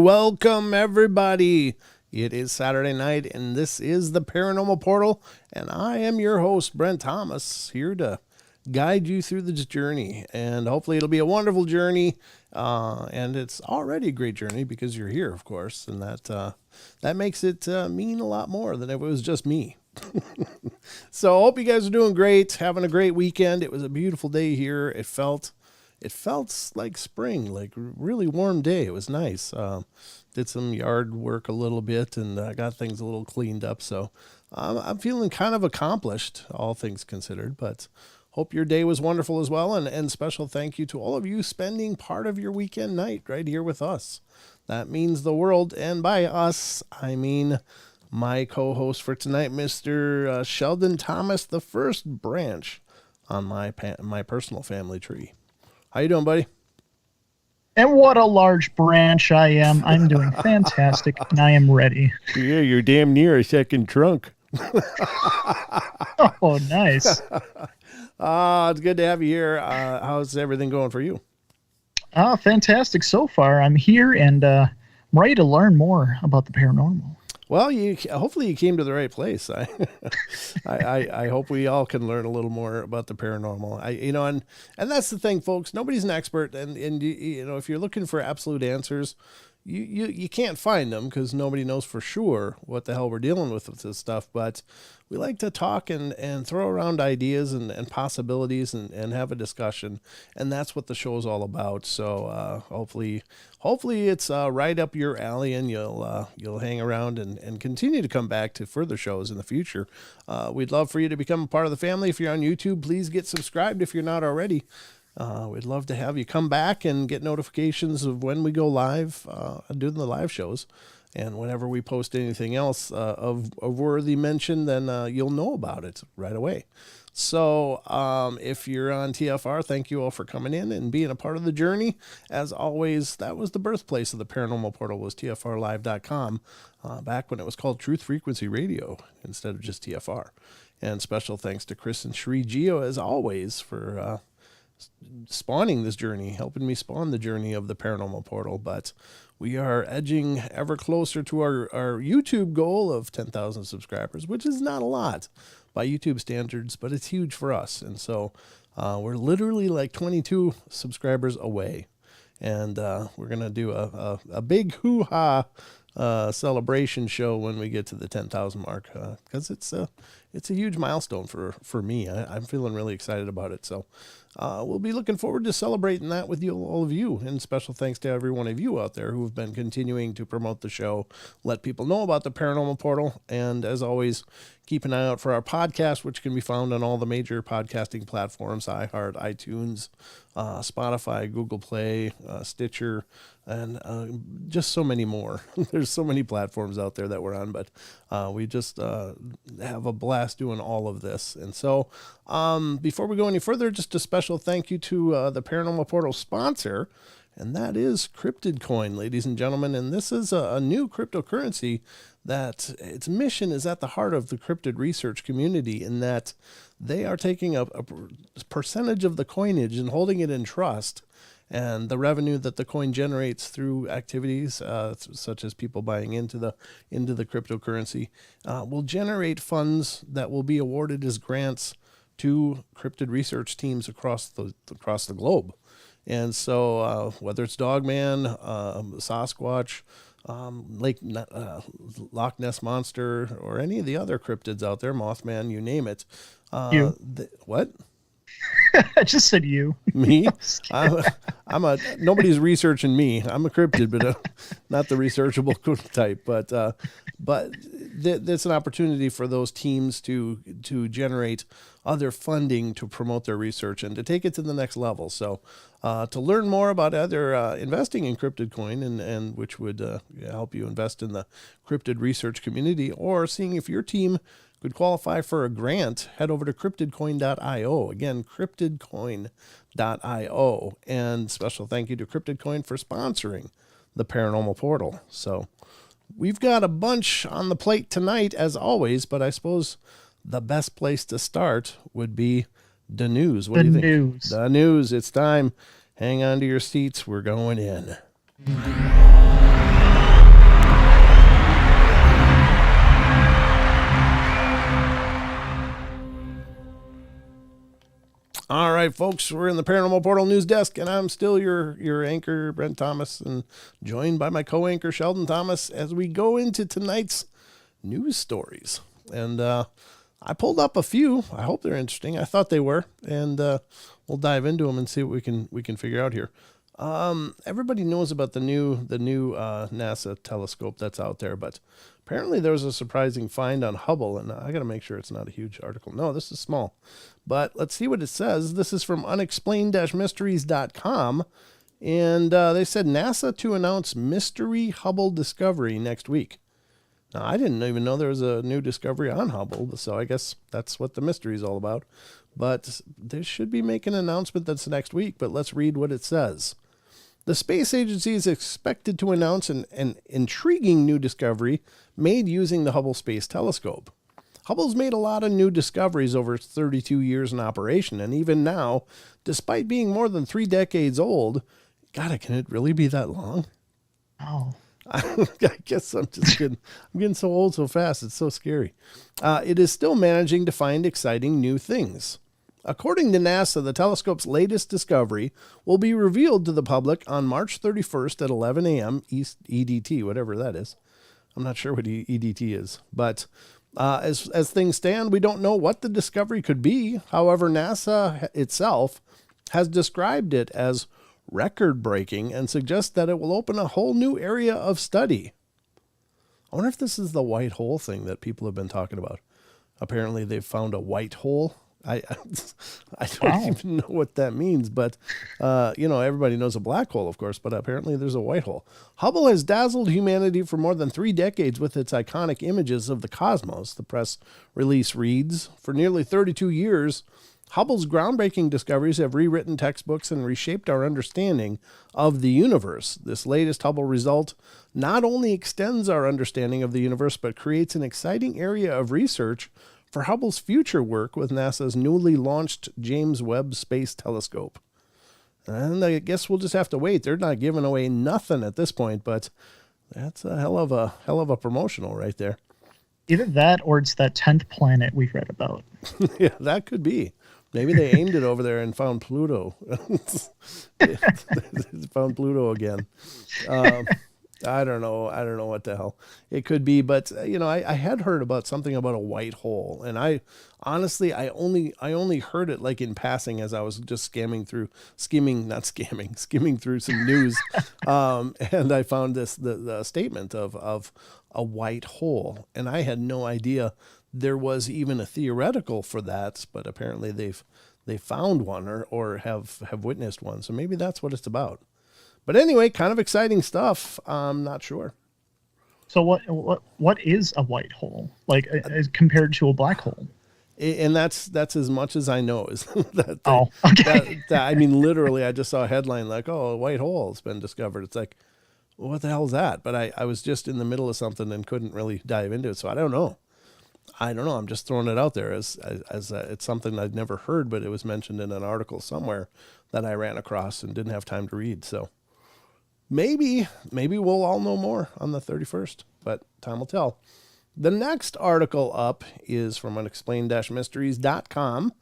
Welcome, everybody. It is Saturday night, and this is the Paranormal Portal, and I am your host, Brent Thomas, here to guide you through this journey, and hopefully it'll be a wonderful journey, and it's already a great journey because you're here, of course, and that makes it mean a lot more than if it was just me. So I hope you guys are doing great, having a great weekend. It was a beautiful day here. It felt like spring, like really warm day. It was nice. Did some yard work a little bit and got things a little cleaned up. So I'm feeling kind of accomplished, all things considered, but hope your day was wonderful as well. And special thank you to all of you spending part of your weekend night right here with us. That means the world. And by us, I mean my co-host for tonight, Mr. Sheldon Thomas, the first branch on my personal family tree. How you doing, buddy? And what a large branch I am. I'm doing fantastic, and I am ready. Yeah, you're damn near a second trunk. Oh, nice. It's good to have you here. How's everything going for you? Fantastic so far. I'm here, and I'm ready to learn more about the paranormal. Well, hopefully you came to the right place. I hope we all can learn a little more about the paranormal. And that's the thing, folks. Nobody's an expert, and if you're looking for absolute answers, you can't find them because nobody knows for sure what the hell we're dealing with this stuff. But we like to talk and throw around ideas and possibilities and have a discussion, and that's what the show is all about. So hopefully it's right up your alley, and you'll hang around and continue to come back to further shows in the future. We'd love for you to become a part of the family. If you're on YouTube, please get subscribed if you're not already. We'd love to have you come back and get notifications of when we go live, doing the live shows. And whenever we post anything else of worthy mention, then you'll know about it right away. So if you're on TFR, thank you all for coming in and being a part of the journey. As always, that was the birthplace of the Paranormal Portal, was TFRlive.com, back when it was called Truth Frequency Radio instead of just TFR. And special thanks to Chris and Shree Geo, as always, for spawning this journey, helping me spawn the journey of the Paranormal Portal. But we are edging ever closer to our YouTube goal of 10,000 subscribers, which is not a lot by YouTube standards, but it's huge for us. And so we're literally like 22 subscribers away. And we're going to do a big hoo-ha celebration show when we get to the 10,000 mark, because it's a huge milestone for me. I'm feeling really excited about it. So we'll be looking forward to celebrating that with you, all of you. And special thanks to every one of you out there who have been continuing to promote the show, let people know about the Paranormal Portal. And as always, keep an eye out for our podcast, which can be found on all the major podcasting platforms: iHeart, iTunes, Spotify, Google Play, Stitcher, and just so many more. There's so many platforms out there that we're on, but we just have a blast doing all of this. And so before we go any further, just a special thank you to the Paranormal Portal sponsor, and that is Cryptid Coin, ladies and gentlemen. And this is a new cryptocurrency that its mission is at the heart of the cryptid research community, in that they are taking a percentage of the coinage and holding it in trust. And the revenue that the coin generates through activities such as people buying into the cryptocurrency will generate funds that will be awarded as grants to cryptid research teams across the globe. And so whether it's Dogman, Sasquatch, Loch Ness Monster, or any of the other cryptids out there, Mothman, you name it. You. What? I just said you. Me? Nobody's researching me. I'm a cryptid, but not the researchable type. But that's an opportunity for those teams to generate other funding to promote their research and to take it to the next level. So to learn more about either investing in Cryptid Coin, and which would help you invest in the cryptid research community, or seeing if your team could qualify for a grant, head over to cryptidcoin.io. Again, cryptidcoin.io. And special thank you to Cryptid Coin for sponsoring the Paranormal Portal. So we've got a bunch on the plate tonight, as always, but I suppose the best place to start would be the news. What do you think? The news. It's time. Hang on to your seats. We're going in. All right, folks, we're in the Paranormal Portal news desk, and I'm still your anchor, Brent Thomas, and joined by my co-anchor, Sheldon Thomas, as we go into tonight's news stories. And I pulled up a few. I hope they're interesting. I thought they were, and we'll dive into them and see what we can figure out here. Everybody knows about the new NASA telescope that's out there, but apparently there was a surprising find on Hubble, and I got to make sure it's not a huge article. No, this is small. But let's see what it says. This is from unexplained-mysteries.com, and they said NASA to announce mystery Hubble discovery next week. Now, I didn't even know there was a new discovery on Hubble, so I guess that's what the mystery is all about. But they should be making an announcement that's next week, but let's read what it says. The space agency is expected to announce an intriguing new discovery made using the Hubble Space Telescope. Hubble's made a lot of new discoveries over its 32 years in operation, and even now, despite being more than 3 decades old, God, can it really be that long? Oh. I guess I'm getting so old so fast. It's so scary. It is still managing to find exciting new things. According to NASA, the telescope's latest discovery will be revealed to the public on March 31st at 11 a.m. East EDT, whatever that is. I'm not sure what EDT is, but as things stand, we don't know what the discovery could be. However, NASA itself has described it as record-breaking and suggests that it will open a whole new area of study. I wonder if this is the white hole thing that people have been talking about. Apparently, they've found a white hole I I don't Wow. even know what that means, but everybody knows a black hole, of course, but apparently there's a white hole. Hubble has dazzled humanity for more than 3 decades with its iconic images of the cosmos. The press release reads, "For nearly 32 years, Hubble's groundbreaking discoveries have rewritten textbooks and reshaped our understanding of the universe. This latest Hubble result not only extends our understanding of the universe, but creates an exciting area of research for Hubble's future work with NASA's newly launched James Webb Space Telescope." And I guess we'll just have to wait. They're not giving away nothing at this point, but that's a hell of a promotional right there. Either that or it's that 10th planet we've read about. Yeah, that could be. Maybe they aimed it over there and found Pluto. Found Pluto again. I don't know. I don't know what the hell it could be, but I had heard about something about a white hole, and I honestly, I only heard it like in passing as I was just skimming through some news, and I found the statement of a white hole, and I had no idea there was even a theoretical for that, but apparently they found one or have witnessed one, so maybe that's what it's about. But anyway, kind of exciting stuff. I'm not sure. So what is a white hole like as compared to a black hole? And that's as much as I know is that. Okay. I mean, literally, I just saw a headline like, "Oh, a white hole has been discovered." It's like, well, what the hell is that? But I was just in the middle of something and couldn't really dive into it, so I don't know. I'm just throwing it out there as it's something I'd never heard, but it was mentioned in an article somewhere that I ran across and didn't have time to read. So maybe we'll all know more on the 31st, but time will tell. The next article up is from unexplained-mysteries.com.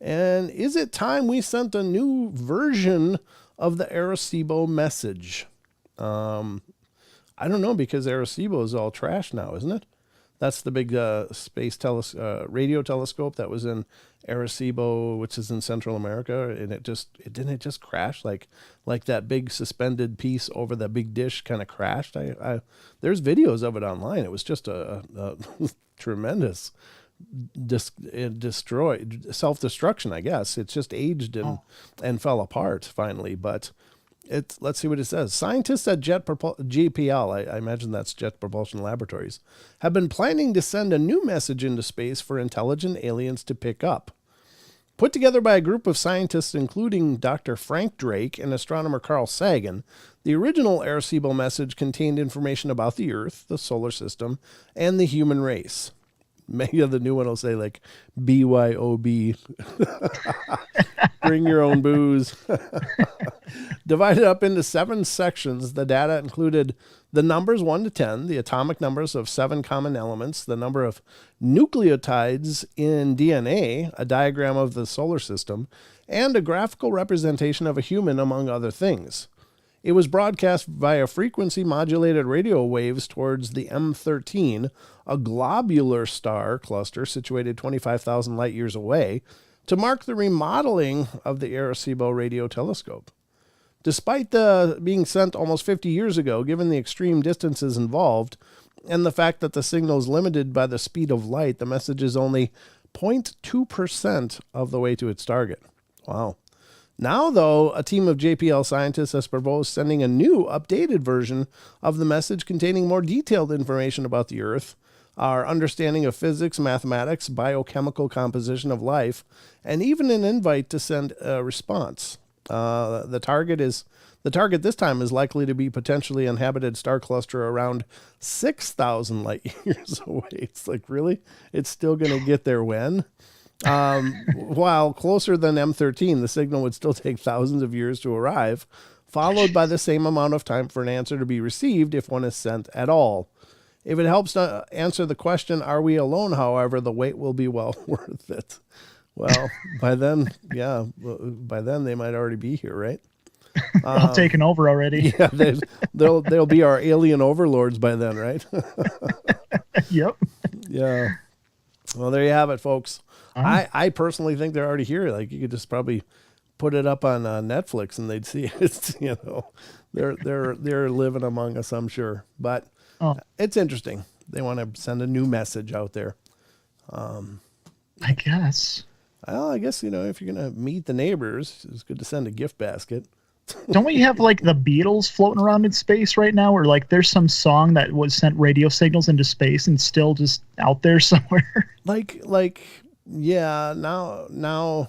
And is it time we sent a new version of the Arecibo message? I don't know, because Arecibo is all trash now, isn't it? That's the big radio telescope that was in Arecibo, which is in Central America, and it didn't crash like that big suspended piece over that big dish kind of crashed. There's videos of it online. It was just a tremendous self-destruction, I guess. It's just aged and fell apart finally, but. Let's see what it says. Scientists at JPL, I imagine that's Jet Propulsion Laboratories, have been planning to send a new message into space for intelligent aliens to pick up. Put together by a group of scientists including Dr. Frank Drake and astronomer Carl Sagan, the original Arecibo message contained information about the Earth, the solar system, and the human race. Maybe the new one will say like BYOB. Bring your own booze. Divided up into 7 sections, the data included the numbers 1 to 10, the atomic numbers of 7 common elements, the number of nucleotides in DNA, a diagram of the solar system, and a graphical representation of a human, among other things. It was broadcast via frequency-modulated radio waves towards the M13, a globular star cluster situated 25,000 light-years away, to mark the remodeling of the Arecibo radio telescope. Despite being sent almost 50 years ago, given the extreme distances involved, and the fact that the signal is limited by the speed of light, the message is only 0.2% of the way to its target. Wow. Now, though, a team of JPL scientists has proposed sending a new, updated version of the message containing more detailed information about the Earth, our understanding of physics, mathematics, biochemical composition of life, and even an invite to send a response. The target this time is likely to be potentially inhabited star cluster around 6,000 light years away. It's like, really? It's still going to get there when? While closer than M13, the signal would still take thousands of years to arrive, followed by the same amount of time for an answer to be received if one is sent at all. If it helps to answer the question, are we alone, however, the wait will be well worth it. Well, by then they might already be here, right? All taken over already. Yeah, they'll be our alien overlords by then, right? Yep. Yeah. Well, there you have it, folks. I personally think they're already here. Like, you could just probably put it up on Netflix and they'd see it. They're living among us, I'm sure. But it's interesting. They want to send a new message out there. I guess. Well, I guess, if you're going to meet the neighbors, it's good to send a gift basket. Don't we have like the Beatles floating around in space right now, or like there's some song that was sent radio signals into space and still just out there somewhere? Yeah, now,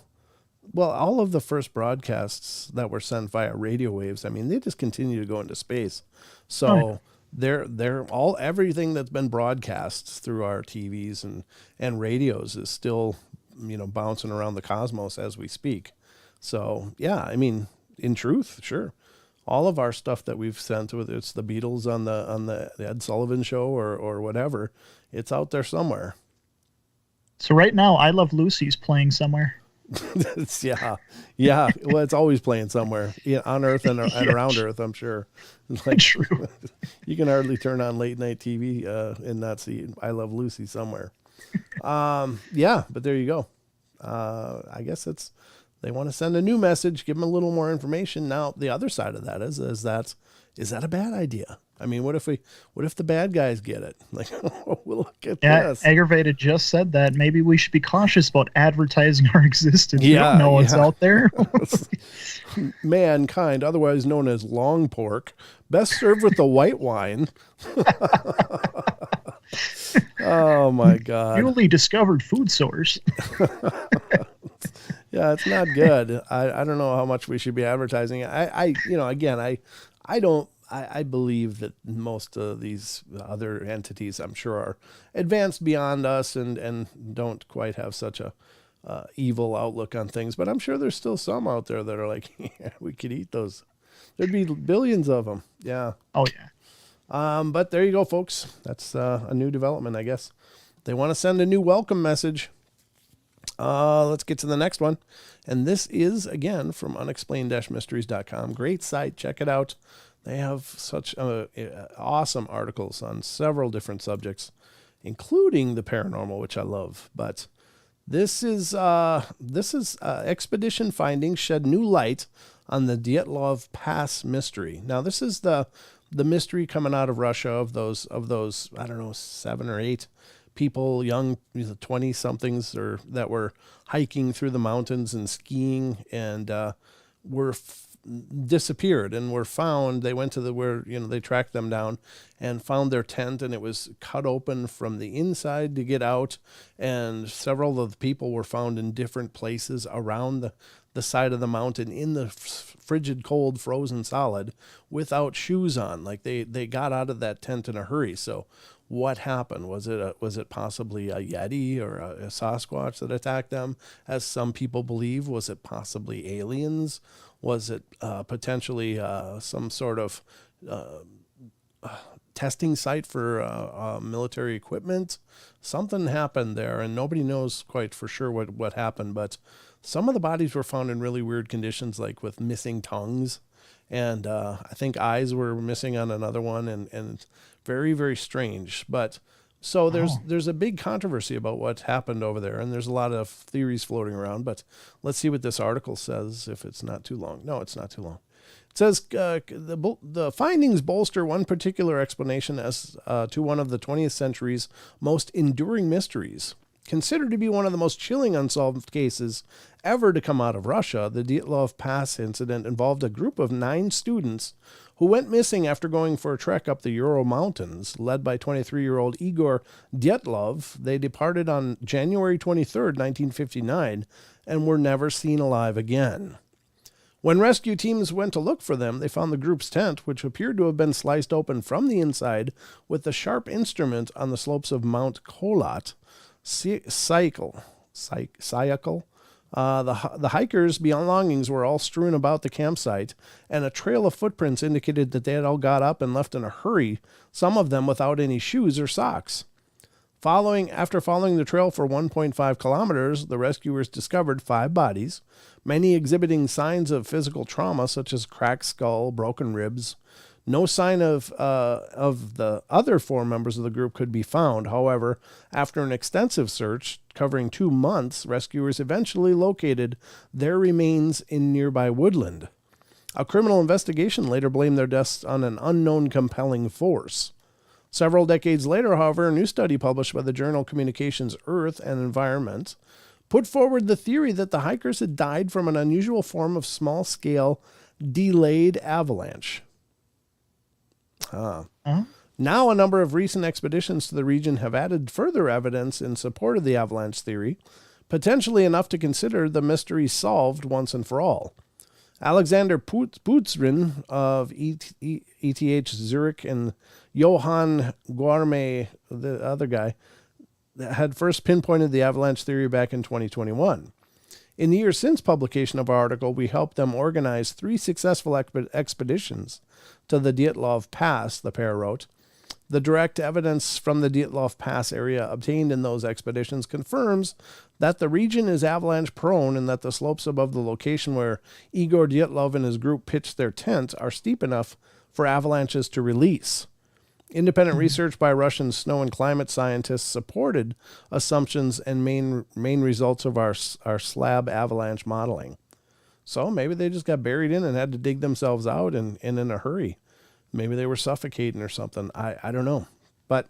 well, all of the first broadcasts that were sent via radio waves, I mean, they just continue to go into space. Oh, yeah. So they're all everything that's been broadcast through our TVs and radios is still, bouncing around the cosmos as we speak. So yeah, I mean, in truth, sure. All of our stuff that we've sent, whether it's the Beatles on the Ed Sullivan Show or whatever, it's out there somewhere. So right now, I Love Lucy's playing somewhere. Yeah. Well, it's always playing somewhere, on Earth and Yeah, around Earth. I'm sure. Like true. you can hardly turn on late night TV and not see "I Love Lucy" somewhere. Yeah, but there you go. I guess they want to send a new message, give them a little more information. Now, the other side of that is that a bad idea? I mean, what if the bad guys get it? Like, oh, well, look at this. Aggravated just said that. Maybe we should be cautious about advertising our existence. We don't know what's out there. Mankind, otherwise known as long pork, best served with the white wine. Oh my God. Newly discovered food source. Yeah, it's not good. I don't know how much we should be advertising. I believe that most of these other entities, I'm sure, are advanced beyond us and don't quite have such a evil outlook on things. But I'm sure there's still some out there that are like, yeah, we could eat those. There'd be billions of them. Yeah. Oh, yeah. But there you go, folks. That's a new development, I guess. They want to send a new welcome message. Let's get to the next one. And this is, again, from unexplained-mysteries.com. Great site. Check it out. They have such awesome articles on several different subjects, including the paranormal, which I love. But this is expedition findings shed new light on the Dyatlov Pass mystery. Now, this is the mystery coming out of Russia of those I don't know, 7 or 8 people, young 20-somethings, or that were hiking through the mountains and skiing and were disappeared and were found. They went to they tracked them down and found their tent, and it was cut open from the inside to get out, and several of the people were found in different places around the side of the mountain in the frigid cold frozen solid without shoes on. Like they got out of that tent in a hurry. So what happened? Was it possibly a Yeti or a Sasquatch that attacked them, as some people believe? Was it possibly aliens? Was it potentially some sort of testing site for military equipment? Something happened there, and nobody knows quite for sure what happened. But some of the bodies were found in really weird conditions, like with missing tongues, and I think eyes were missing on another one, and very, very strange. But so there's a big controversy about what happened over there, and there's a lot of theories floating around. But let's see what this article says, if it's not too long. No, it's not too long. It says the findings bolster one particular explanation as to one of the 20th century's most enduring mysteries. Considered to be one of the most chilling unsolved cases ever to come out of Russia, the Dyatlov Pass incident involved a group of 9 students who went missing after going for a trek up the Ural Mountains. Led by 23-year-old Igor Dyatlov, they departed on January 23rd, 1959, and were never seen alive again. When rescue teams went to look for them, they found the group's tent, which appeared to have been sliced open from the inside with a sharp instrument on the slopes of Mount Kholat. The hikers' belongings were all strewn about the campsite, and a trail of footprints indicated that they had all got up and left in a hurry, some of them without any shoes or socks. After following the trail for 1.5 kilometers, the rescuers discovered 5 bodies, many exhibiting signs of physical trauma such as cracked skull, broken ribs. No sign of the other 4 members of the group could be found. However, after an extensive search covering 2 months, rescuers eventually located their remains in nearby woodland. A criminal investigation later blamed their deaths on an unknown compelling force. Several decades later, however, a new study published by the journal Communications Earth and Environment put forward the theory that the hikers had died from an unusual form of small-scale delayed avalanche. Now, a number of recent expeditions to the region have added further evidence in support of the avalanche theory, potentially enough to consider the mystery solved once and for all. Alexander Putzrin of ETH Zurich and Johann Guarme, the other guy, had first pinpointed the avalanche theory back in 2021. In the years since publication of our article, we helped them organize 3 successful expeditions to the Dyatlov Pass, the pair wrote. The direct evidence from the Dyatlov Pass area obtained in those expeditions confirms that the region is avalanche prone and that the slopes above the location where Igor Dyatlov and his group pitched their tent are steep enough for avalanches to release. Independent research by Russian snow and climate scientists supported assumptions and main results of our slab avalanche modeling. So maybe they just got buried in and had to dig themselves out and in a hurry. Maybe they were suffocating or something. I don't know. But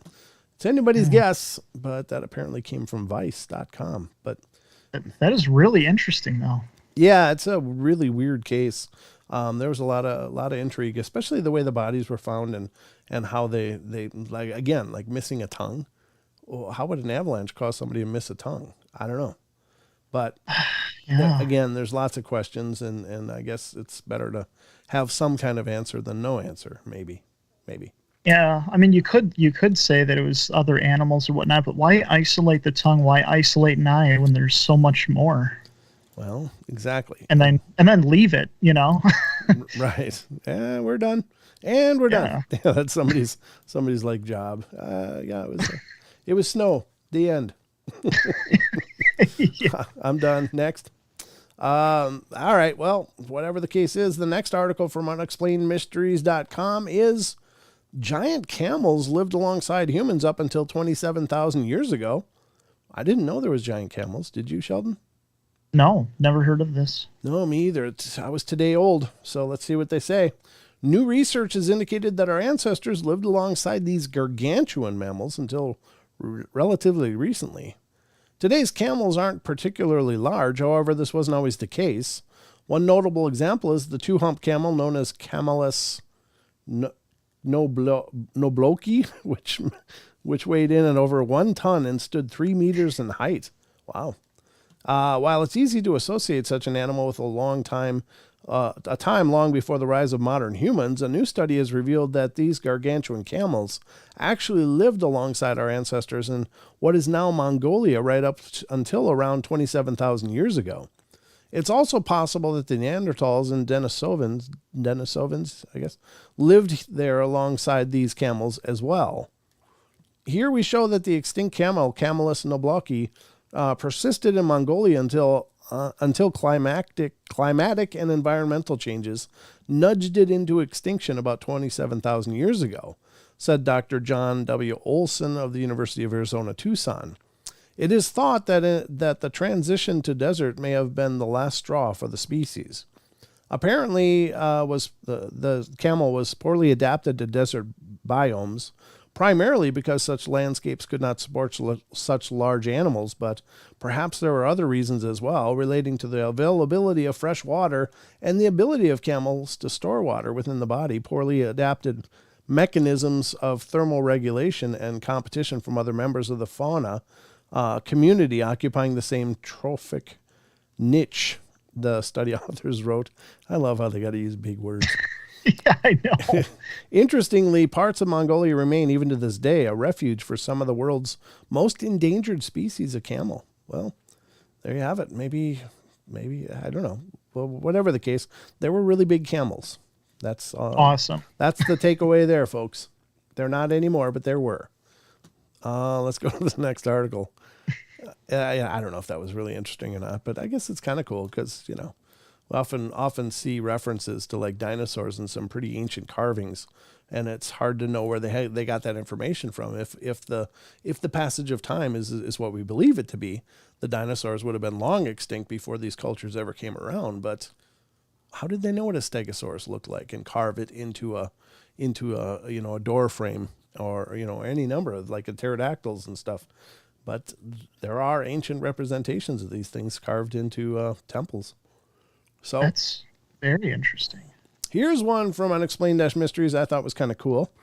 it's anybody's guess, but that apparently came from Vice.com. But that is really interesting, though. Yeah, it's a really weird case. There was a lot of intrigue, especially the way the bodies were found and how they like missing a tongue. Well, how would an avalanche cause somebody to miss a tongue? I don't know. But again, there's lots of questions, and I guess it's better to have some kind of answer than no answer, maybe. Yeah, I mean, you could say that it was other animals or whatnot, but why isolate the tongue? Why isolate an eye when there's so much more? Well, exactly. And then leave it, Right. Yeah, we're done. And we're done. Yeah, that's somebody's like job. It was snow. The end. I'm done. Next. All right. Well, whatever the case is, the next article from unexplainedmysteries.com is giant camels lived alongside humans up until 27,000 years ago. I didn't know there was giant camels. Did you, Sheldon? No, never heard of this. No, me either. I was today old, so let's see what they say. New research has indicated that our ancestors lived alongside these gargantuan mammals until relatively recently. Today's camels aren't particularly large, however, this wasn't always the case. One notable example is the two-hump camel known as Camelus nobloki, which weighed in at over 1 ton and stood 3 meters in height. Wow. While it's easy to associate such an animal with a time long before the rise of modern humans, a new study has revealed that these gargantuan camels actually lived alongside our ancestors in what is now Mongolia right up until around 27,000 years ago. It's also possible that the Neanderthals and Denisovans, I guess, lived there alongside these camels as well. Here we show that the extinct camel, Camelus nobloki, persisted in Mongolia until climatic and environmental changes nudged it into extinction about 27,000 years ago, said Dr. John W. Olson of the University of Arizona, Tucson. It is thought that the transition to desert may have been the last straw for the species. Apparently, the camel was poorly adapted to desert biomes, primarily because such landscapes could not support such large animals, but perhaps there were other reasons as well, relating to the availability of fresh water and the ability of camels to store water within the body, poorly adapted mechanisms of thermal regulation, and competition from other members of the fauna community occupying the same trophic niche, the study authors wrote. I love how they got to use big words. Yeah, I know. Interestingly, parts of Mongolia remain, even to this day, a refuge for some of the world's most endangered species of camel. Well, there you have it. Maybe, I don't know. Well, whatever the case, there were really big camels. That's awesome. That's the takeaway there, folks. They're not anymore, but there were. Let's go to the next article. I don't know if that was really interesting or not, but I guess it's kind of cool because, we often see references to like dinosaurs in some pretty ancient carvings, and it's hard to know where they got that information from. If the passage of time is what we believe it to be, the dinosaurs would have been long extinct before these cultures ever came around. But how did they know what a stegosaurus looked like and carve it into a door frame or any number of like pterodactyls and stuff? But there are ancient representations of these things carved into temples. So That's very interesting. here's one from Unexplained-Mysteries I thought was kind of cool.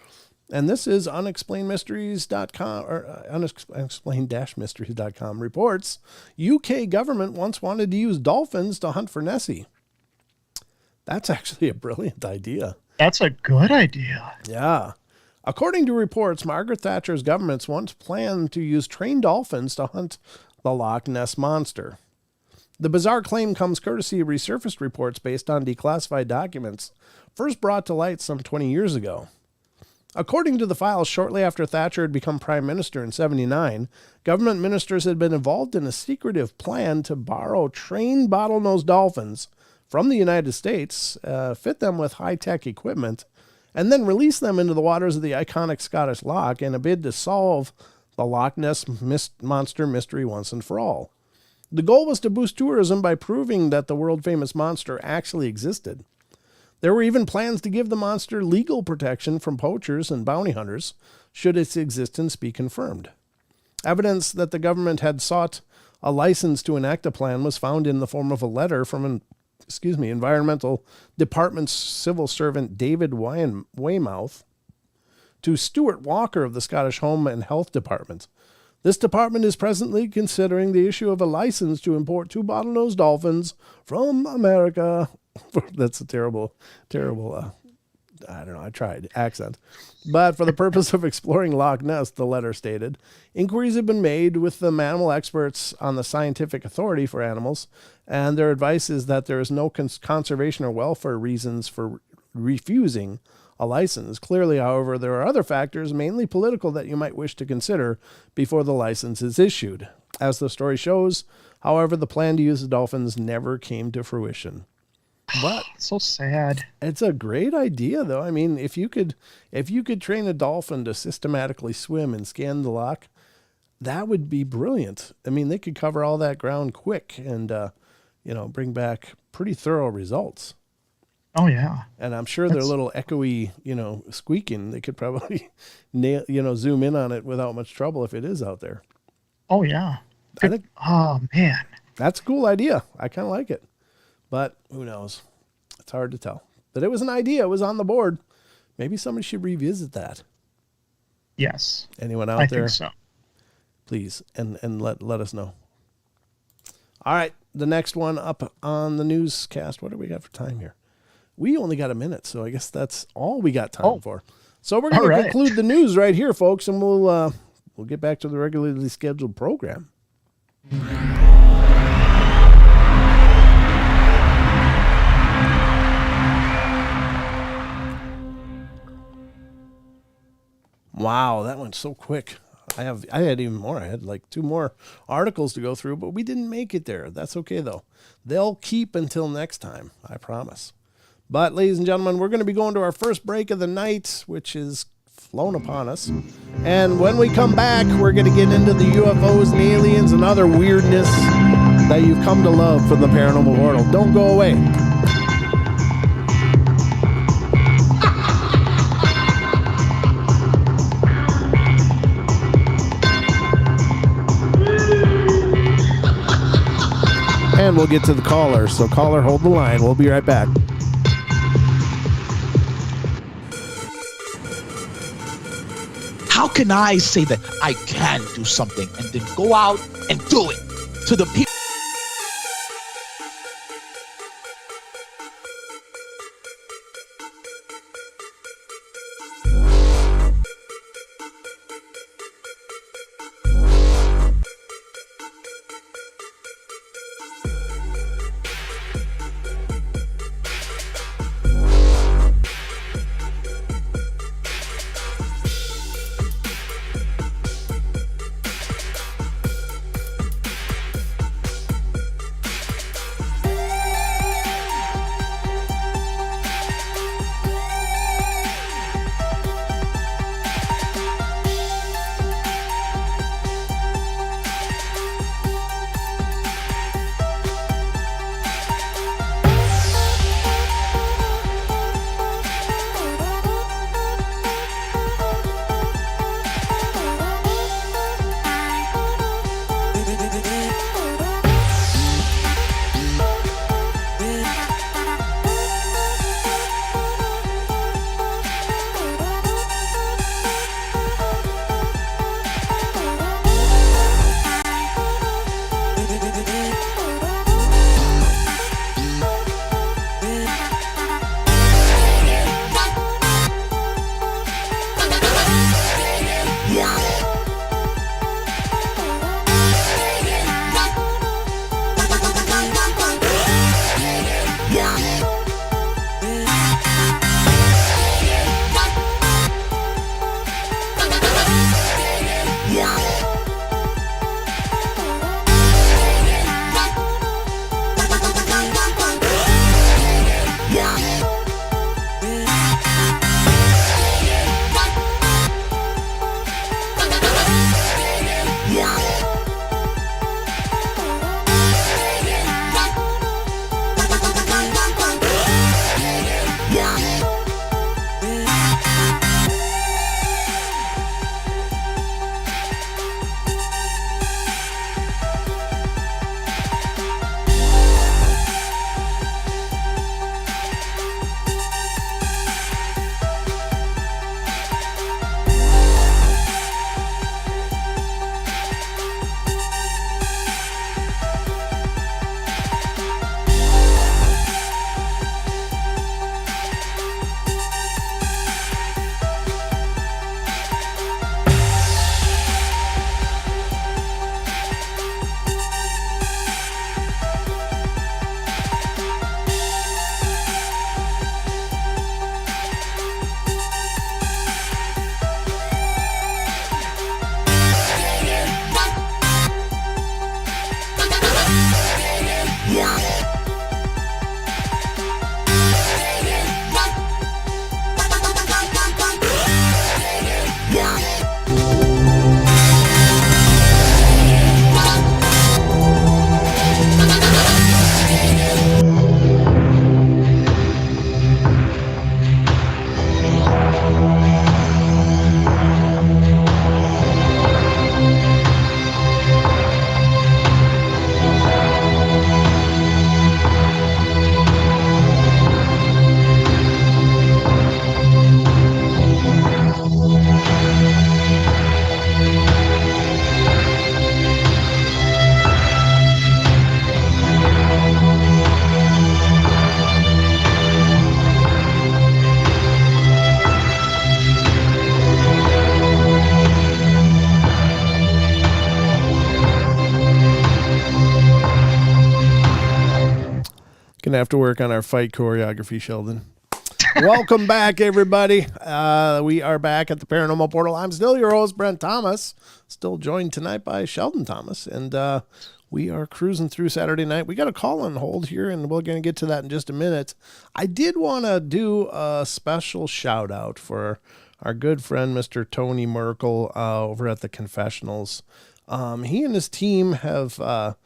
And this is unexplainedmysteries.com or unexplained-mysteries.com reports UK government once wanted to use dolphins to hunt for Nessie. That's actually a brilliant idea. That's a good idea. Yeah. According to reports, Margaret Thatcher's governments once planned to use trained dolphins to hunt the Loch Ness Monster. The bizarre claim comes courtesy of resurfaced reports based on declassified documents first brought to light some 20 years ago. According to the files, shortly after Thatcher had become prime minister in 1979, government ministers had been involved in a secretive plan to borrow trained bottlenose dolphins from the United States, fit them with high-tech equipment, and then release them into the waters of the iconic Scottish Loch in a bid to solve the Loch Ness monster mystery once and for all. The goal was to boost tourism by proving that the world-famous monster actually existed. There were even plans to give the monster legal protection from poachers and bounty hunters, should its existence be confirmed. Evidence that the government had sought a license to enact a plan was found in the form of a letter from Environmental Department's civil servant David Weymouth to Stuart Walker of the Scottish Home and Health Department. This department is presently considering the issue of a license to import 2 bottlenose dolphins from America. That's a terrible, I tried, accent. But for the purpose of exploring Loch Ness, the letter stated, inquiries have been made with the mammal experts on the Scientific Authority for Animals, and their advice is that there is no conservation or welfare reasons for refusing a license. Clearly, however, there are other factors, mainly political, that you might wish to consider before the license is issued. As the story shows, however, the plan to use the dolphins never came to fruition. But so sad. It's a great idea, though. I mean, if you could train a dolphin to systematically swim and scan the loch, that would be brilliant. I mean, they could cover all that ground quick and, bring back pretty thorough results. Oh yeah. And I'm sure their little echoey, squeaking, they could probably zoom in on it without much trouble if it is out there. Oh yeah. Oh man. That's a cool idea. I kind of like it. But who knows? It's hard to tell. But it was an idea. It was on the board. Maybe somebody should revisit that. Yes. Anyone out there? I think so. Please, and let us know. All right. The next one up on the newscast. What do we got for time here? We only got a minute, so I guess that's all we got time for. So we're going to conclude the news right here, folks, and we'll get back to the regularly scheduled program. Wow, that went so quick. I had even more. I had like 2 more articles to go through, but we didn't make it there. That's okay, though. They'll keep until next time, I promise. But, ladies and gentlemen, we're going to be going to our first break of the night, which is flown upon us. And when we come back, we're going to get into the UFOs and aliens and other weirdness that you've come to love from the Paranormal Portal. Don't go away. And we'll get to the caller. So, caller, hold the line. We'll be right back. How can I say that I can do something and then go out and do it to the people? Gonna have to work on our fight choreography, Sheldon. Welcome back, everybody. We are back at the Paranormal Portal. I'm still your host, Brent Thomas, still joined tonight by Sheldon Thomas, and we are cruising through Saturday night. We got a call on hold here, and we're going to get to that in just a minute. I did want to do a special shout out for our good friend, Mr. Tony Merkel, over at the Confessionals. He and his team have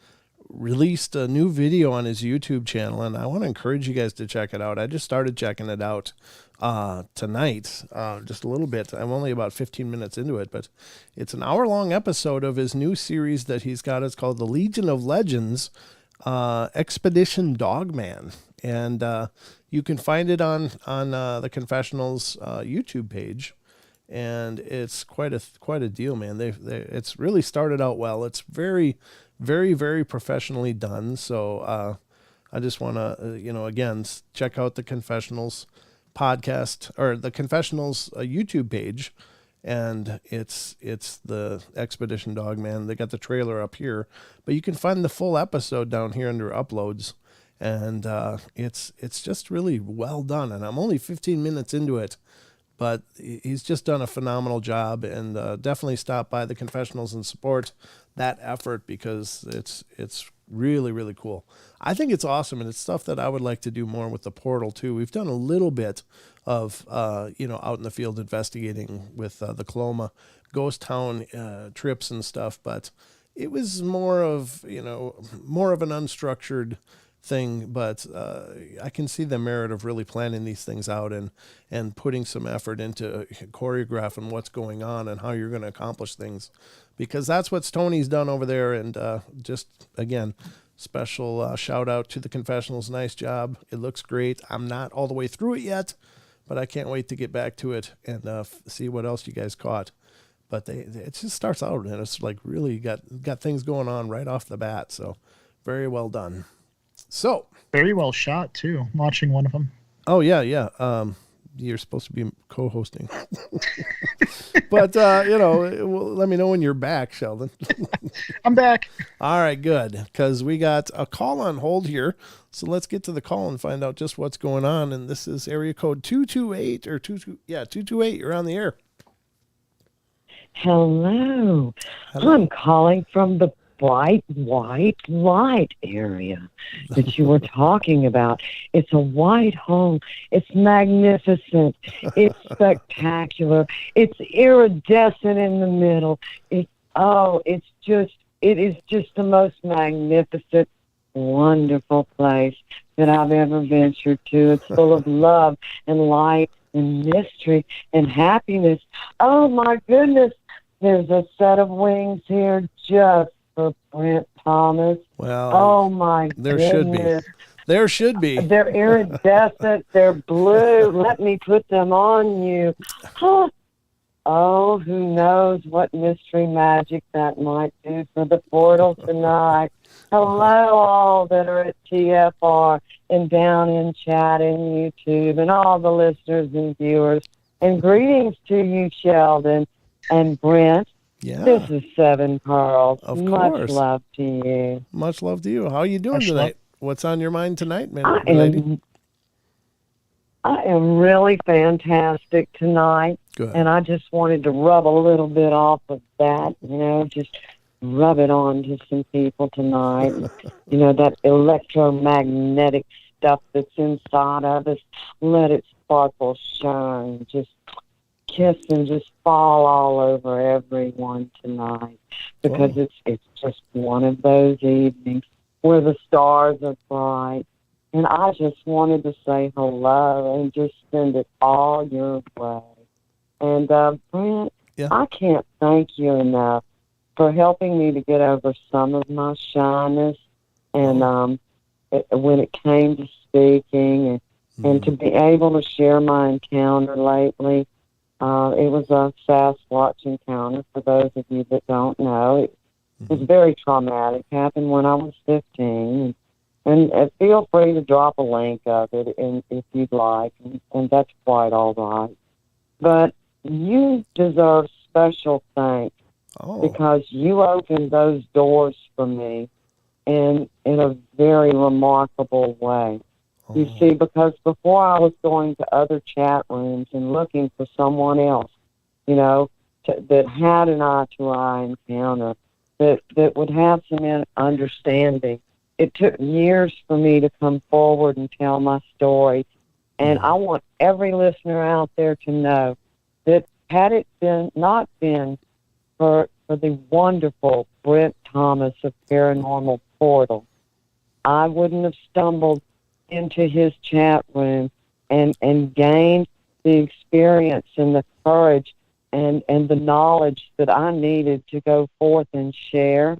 released a new video on his YouTube channel, and I want to encourage you guys to check it out. I just started checking it out tonight, just a little bit. I'm only about 15 minutes into it, but it's an hour-long episode of his new series that he's got. It's called The Legion of Legends, Expedition Dogman, and you can find it on the Confessionals YouTube page. And it's quite a deal, man. It's really started out well. It's very, very, very professionally done. So I just want to, again, check out the Confessionals podcast or the Confessionals YouTube page, and it's the Expedition Dogman. They got the trailer up here, but you can find the full episode down here under uploads, and it's just really well done. And I'm only 15 minutes into it. But he's just done a phenomenal job, and definitely stop by the Confessionals and support that effort, because it's really, really cool. I think it's awesome, and it's stuff that I would like to do more with the Portal too. We've done a little bit of out in the field investigating with the Coloma ghost town trips and stuff, but it was more of an unstructured thing, but I can see the merit of really planning these things out and putting some effort into choreographing what's going on and how you're going to accomplish things, because that's what Tony's done over there. And just again, special shout out to the Confessionals. Nice job. It looks great. I'm not all the way through it yet, but I can't wait to get back to it and see what else you guys caught. But it just starts out, and it's like really got things going on right off the bat. So very well done. So very well shot too. Watching one of them. Oh yeah. You're supposed to be co-hosting, but let me know when you're back, Sheldon. I'm back. All right, good, because we got a call on hold here. So let's get to the call and find out just what's going on. And this is area code 228 or 228. You're on the air. Hello. I'm calling from the bright white light area that you were talking about. It's a white hole. It's magnificent. It's spectacular. It's iridescent in the middle. It is just the most magnificent, wonderful place that I've ever ventured to. It's full of love and light and mystery and happiness. Oh my goodness. There's a set of wings here just for Brent Thomas. Well, oh my there goodness. There should be. They're iridescent. They're blue. Let me put them on you. Huh. Oh, who knows what mystery magic that might do for the portal tonight. Hello, all that are at TFR and down in chat and YouTube, and all the listeners and viewers. And greetings to you, Sheldon and Brent. Yeah. This is Seven Pearls. Of Much course. love to you. Much love to you. How are you doing Much tonight? What's on your mind tonight, man? I am really fantastic tonight. Good. And I just wanted to rub a little bit off of that, just rub it on to some people tonight. That electromagnetic stuff that's inside of us, let it sparkle, shine, just kiss and just fall all over everyone tonight, because it's just one of those evenings where the stars are bright, and I just wanted to say hello and just send it all your way. And Brent, Yeah. I can't thank you enough for helping me to get over some of my shyness, and when it came to speaking and to be able to share my encounter lately. It was a Sasquatch encounter, for those of you that don't know. It was very traumatic. It happened when I was 15. And feel free to drop a link of it if you'd like, and that's quite all right. But you deserve special thanks because you opened those doors for me in a very remarkable way. You see, because before I was going to other chat rooms and looking for someone else, that had an eye-to-eye encounter, that would have some understanding. It took years for me to come forward and tell my story. And I want every listener out there to know that had it not been for the wonderful Brent Thomas of Paranormal Portal, I wouldn't have stumbled into his chat room and gained the experience and the courage and the knowledge that I needed to go forth and share.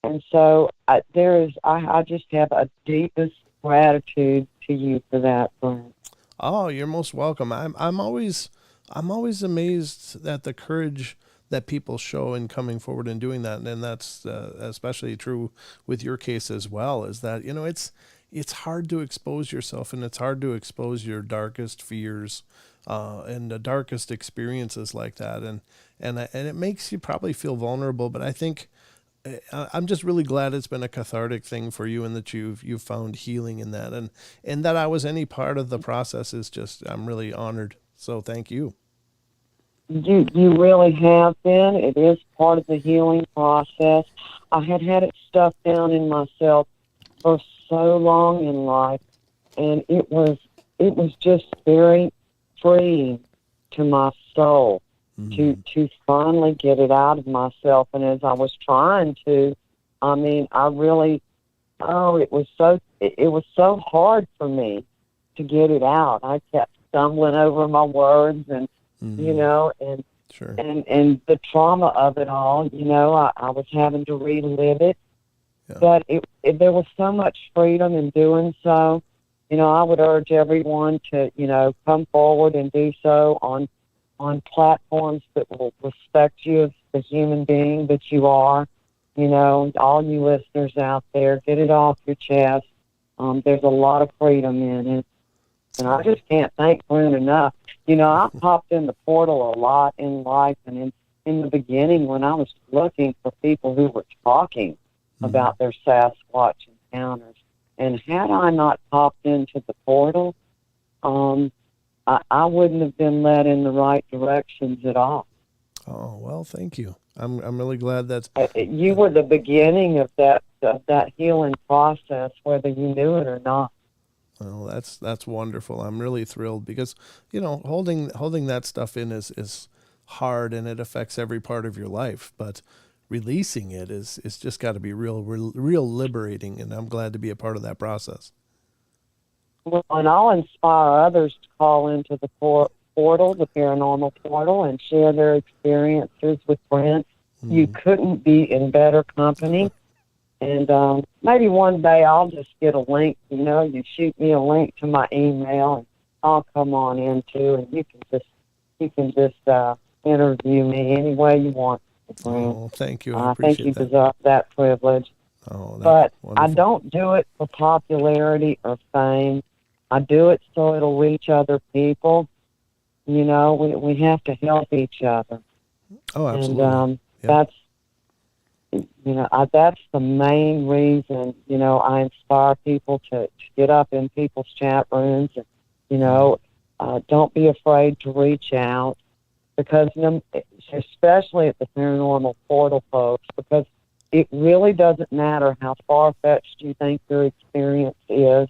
And so I just have a deepest gratitude to you for that, Brent. Oh, you're most welcome. I'm always amazed at the courage that people show in coming forward and doing that, and that's especially true with your case as well. Is that it's hard to expose yourself, and it's hard to expose your darkest fears and the darkest experiences like that, and it makes you probably feel vulnerable. But I think I'm just really glad it's been a cathartic thing for you, and that you've found healing in that, and that I was any part of the process is just, I'm really honored. So thank you. You really have been. It is part of the healing process. I had it stuffed down in myself for so long in life, and it was just very freeing to my soul to finally get it out of myself. And as I was trying to, it was so hard for me to get it out. I kept stumbling over my words and Sure. and the trauma of it all, I was having to relive it. Yeah. But there was so much freedom in doing so. I would urge everyone to, come forward and do so on platforms that will respect you as the human being that you are. All you listeners out there, get it off your chest. There's a lot of freedom in it. And I just can't thank Brent enough. I popped in the portal a lot in life, and in the beginning when I was looking for people who were talking about their Sasquatch encounters. And had I not popped into the portal, I wouldn't have been led in the right directions at all. Oh, well, thank you. I'm really glad that you were the beginning of that healing process, whether you knew it or not. Well, that's wonderful. I'm really thrilled because, holding that stuff in is hard, and it affects every part of your life. But releasing it is just got to be real liberating, and I'm glad to be a part of that process. Well, and I'll inspire others to call into the portal, the Paranormal Portal, and share their experiences with Brent. You couldn't be in better company. And maybe one day I'll just get a link. You shoot me a link to my email, and I'll come on in too, and you can just interview me any way you want. Oh, thank you. I think you deserve that privilege. Oh, but wonderful. I don't do it for popularity or fame. I do it so it'll reach other people. We have to help each other. Oh, absolutely. And that's the main reason, I inspire people to get up in people's chat rooms and, don't be afraid to reach out, because especially at the Paranormal Portal, folks, because it really doesn't matter how far-fetched you think your experience is,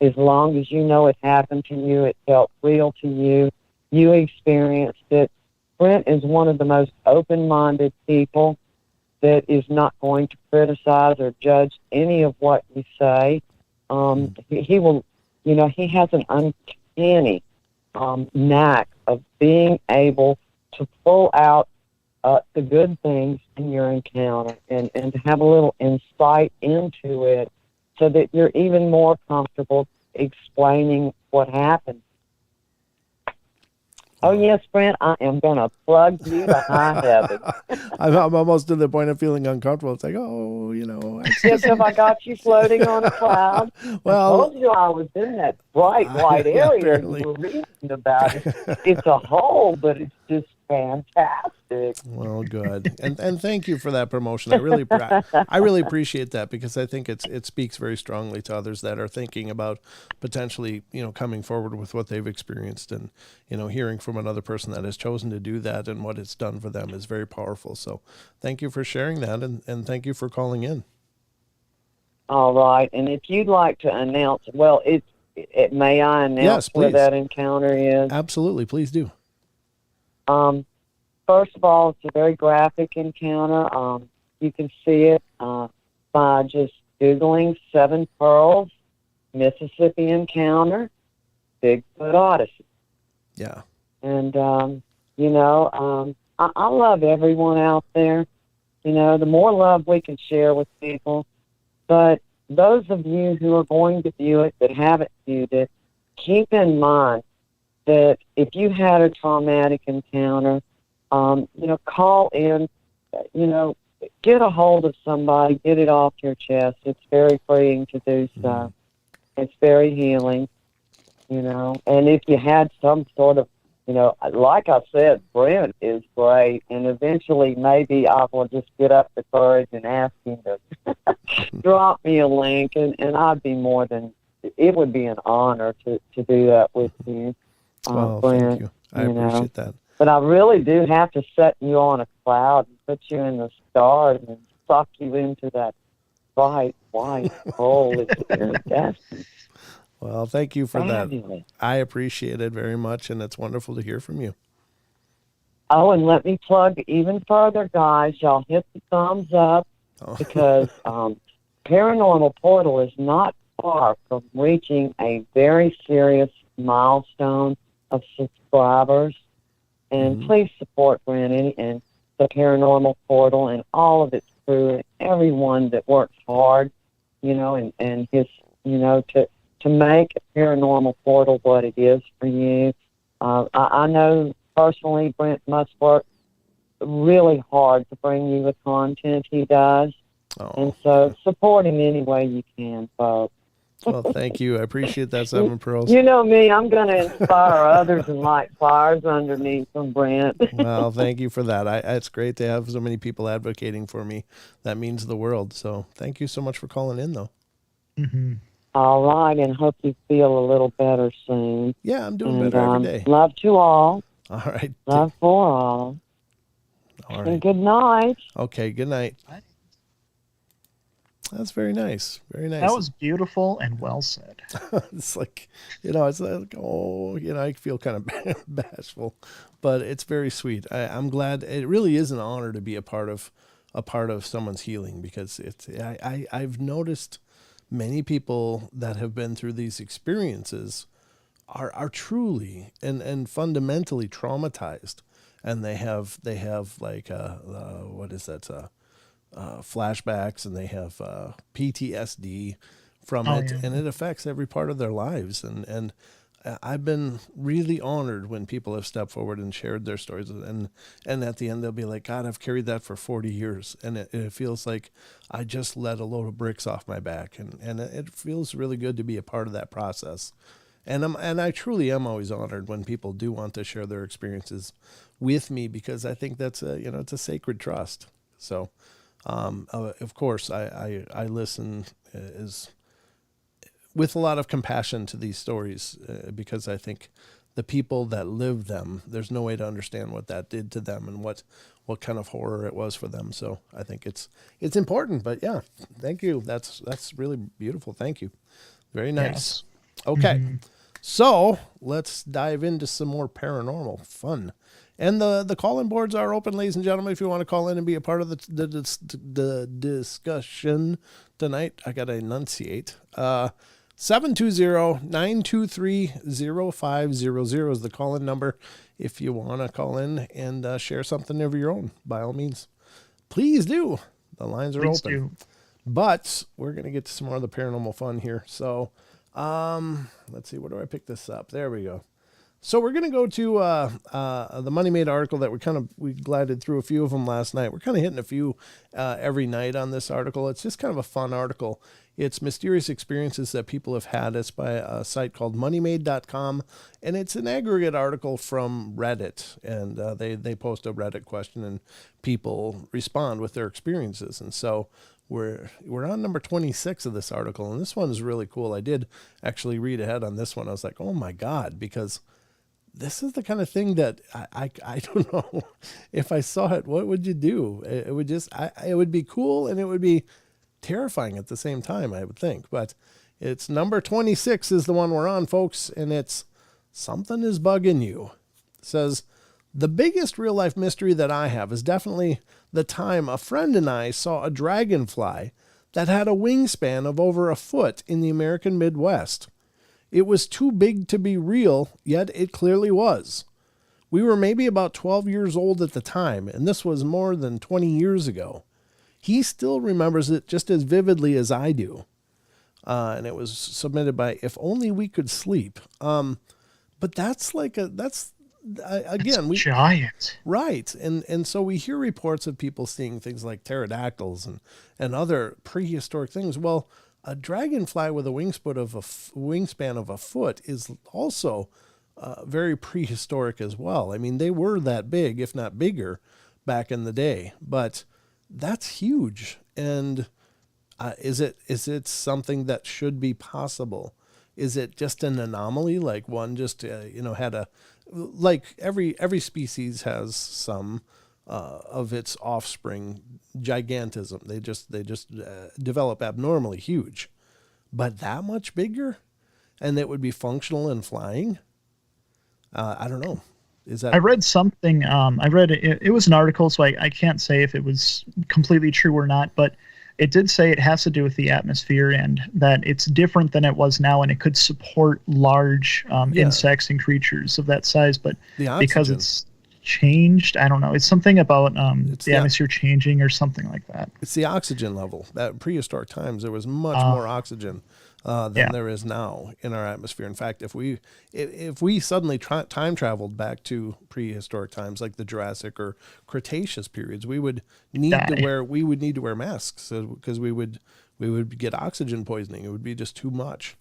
as long as you know it happened to you, it felt real to you, you experienced it. Brent is one of the most open-minded people that is not going to criticize or judge any of what you say. He will, he has an uncanny knack of being able to pull out the good things in your encounter and to have a little insight into it so that you're even more comfortable explaining what happened. Oh, yes, Brent, I am going to plug you to high heaven. I'm almost to the point of feeling uncomfortable. It's like, Yes, have I got you floating on a cloud? Well, I told you I was in that bright white area you were reading about it. It's a hole, but it's just fantastic. Well, good. And thank you for that promotion. I really appreciate that, because I think it speaks very strongly to others that are thinking about potentially, coming forward with what they've experienced, and, hearing from another person that has chosen to do that and what it's done for them is very powerful. So thank you for sharing that, and thank you for calling in. All right. And if you'd like to announce, well, may I announce Yes, where please. that encounter is? Absolutely. Please do. First of all, it's a very graphic encounter. You can see it by just Googling Seven Pearls, Mississippi Encounter, Bigfoot Odyssey. Yeah. And, I love everyone out there. The more love we can share with people. But those of you who are going to view it that haven't viewed it, keep in mind that if you had a traumatic encounter, call in, get a hold of somebody, get it off your chest. It's very freeing to do so. It's very healing, and if you had some sort of, like I said, Brent is great, and eventually maybe I will just get up the courage and ask him to drop me a link, and I'd be it would be an honor to do that with you, Well, Brent. thank you. I appreciate that. But I really do have to set you on a cloud and put you in the stars and suck you into that bright white hole. It's fantastic. Well, thank you for Fabulous. that. I appreciate it very much, and it's wonderful to hear from you. Oh, and let me plug even further, guys. Y'all hit the thumbs up because Paranormal Portal is not far from reaching a very serious milestone of subscribers. And please support Brandon and the Paranormal Portal and all of its crew and everyone that works hard, and his, to make Paranormal Portal what it is for you. I know personally Brent must work really hard to bring you the content he does. And so support him any way you can, folks. Well, thank you. I appreciate that, Seven Pearls. You know me, I'm going to inspire others and light fires underneath them, Brent. Well, thank you for that. It's great to have so many people advocating for me. That means the world. So thank you so much for calling in, though. Mm-hmm. All right, and hope you feel a little better soon. Yeah, I'm doing better every day. Love to all. All right. Love for all. All right. And good night. Okay, good night. That's very nice. Very nice. That was beautiful and well said. It's like, I feel kind of bashful, but it's very sweet. I'm glad. It really is an honor to be a part of someone's healing, because I've noticed many people that have been through these experiences are truly and fundamentally traumatized, and they have like what is that? Flashbacks, and they have PTSD from it, and it affects every part of their lives. And I've been really honored when people have stepped forward and shared their stories, and at the end they'll be like, God, I've carried that for 40 years, and it feels like I just let a load of bricks off my back, and it feels really good to be a part of that process. And I truly am always honored when people do want to share their experiences with me, because I think that's it's a sacred trust. So. Of course, I listen with a lot of compassion to these stories, because I think the people that live them, there's no way to understand what that did to them and what kind of horror it was for them. So I think it's important. But yeah, thank you. That's really beautiful. Thank you. Very nice. Yes. Okay, so let's dive into some more paranormal fun. And the call-in boards are open, ladies and gentlemen. If you want to call in and be a part of the discussion tonight, I got to enunciate. 720-923-0500 is the call-in number. If you want to call in and share something of your own, by all means, please do. The lines are open. But we're going to get to some more of the paranormal fun here. So let's see, where do I pick this up? There we go. So we're going to go to the Money Made article that we glided through a few of them last night. We're kind of hitting a few every night on this article. It's just kind of a fun article. It's mysterious experiences that people have had. It's by a site called moneymade.com, and it's an aggregate article from Reddit. And they post a Reddit question, and people respond with their experiences. And so we're on number 26 of this article, and this one is really cool. I did actually read ahead on this one. I was like, oh my God, because this is the kind of thing that I don't know. If I saw it, what would you do? It would just, it would be cool, and it would be terrifying at the same time, I would think. But it's number 26 is the one we're on, folks, and it's Something is Bugging You. It says, the biggest real life mystery that I have is definitely the time a friend and I saw a dragonfly that had a wingspan of over a foot in the American Midwest. It was too big to be real, yet it clearly was. We were maybe about 12 years old at the time, and this was more than 20 years ago. He still remembers it just as vividly as I do. And it was submitted by If Only We Could Sleep. But that's like again, we giant. Right. And so we hear reports of people seeing things like pterodactyls and other prehistoric things. Well, a dragonfly with a wingspan of a foot is also very prehistoric as well. I mean, they were that big, if not bigger, back in the day. But that's huge. And is it something that should be possible? Is it just an anomaly? Like one just had a, like every species has some of its offspring gigantism. They just develop abnormally huge, but that much bigger, and it would be functional and flying. I don't know. Is that? I read something. I read it was an article, so I can't say if it was completely true or not, but it did say it has to do with the atmosphere and that it's different than it was now, and it could support large insects and creatures of that size. But because it's changed, I don't know. It's something about the atmosphere changing or something like that. It's the oxygen level. At prehistoric times, there was much more oxygen than there is now in our atmosphere. In fact, if we suddenly time traveled back to prehistoric times, like the Jurassic or Cretaceous periods, we would need to wear masks because we would get oxygen poisoning. It would be just too much.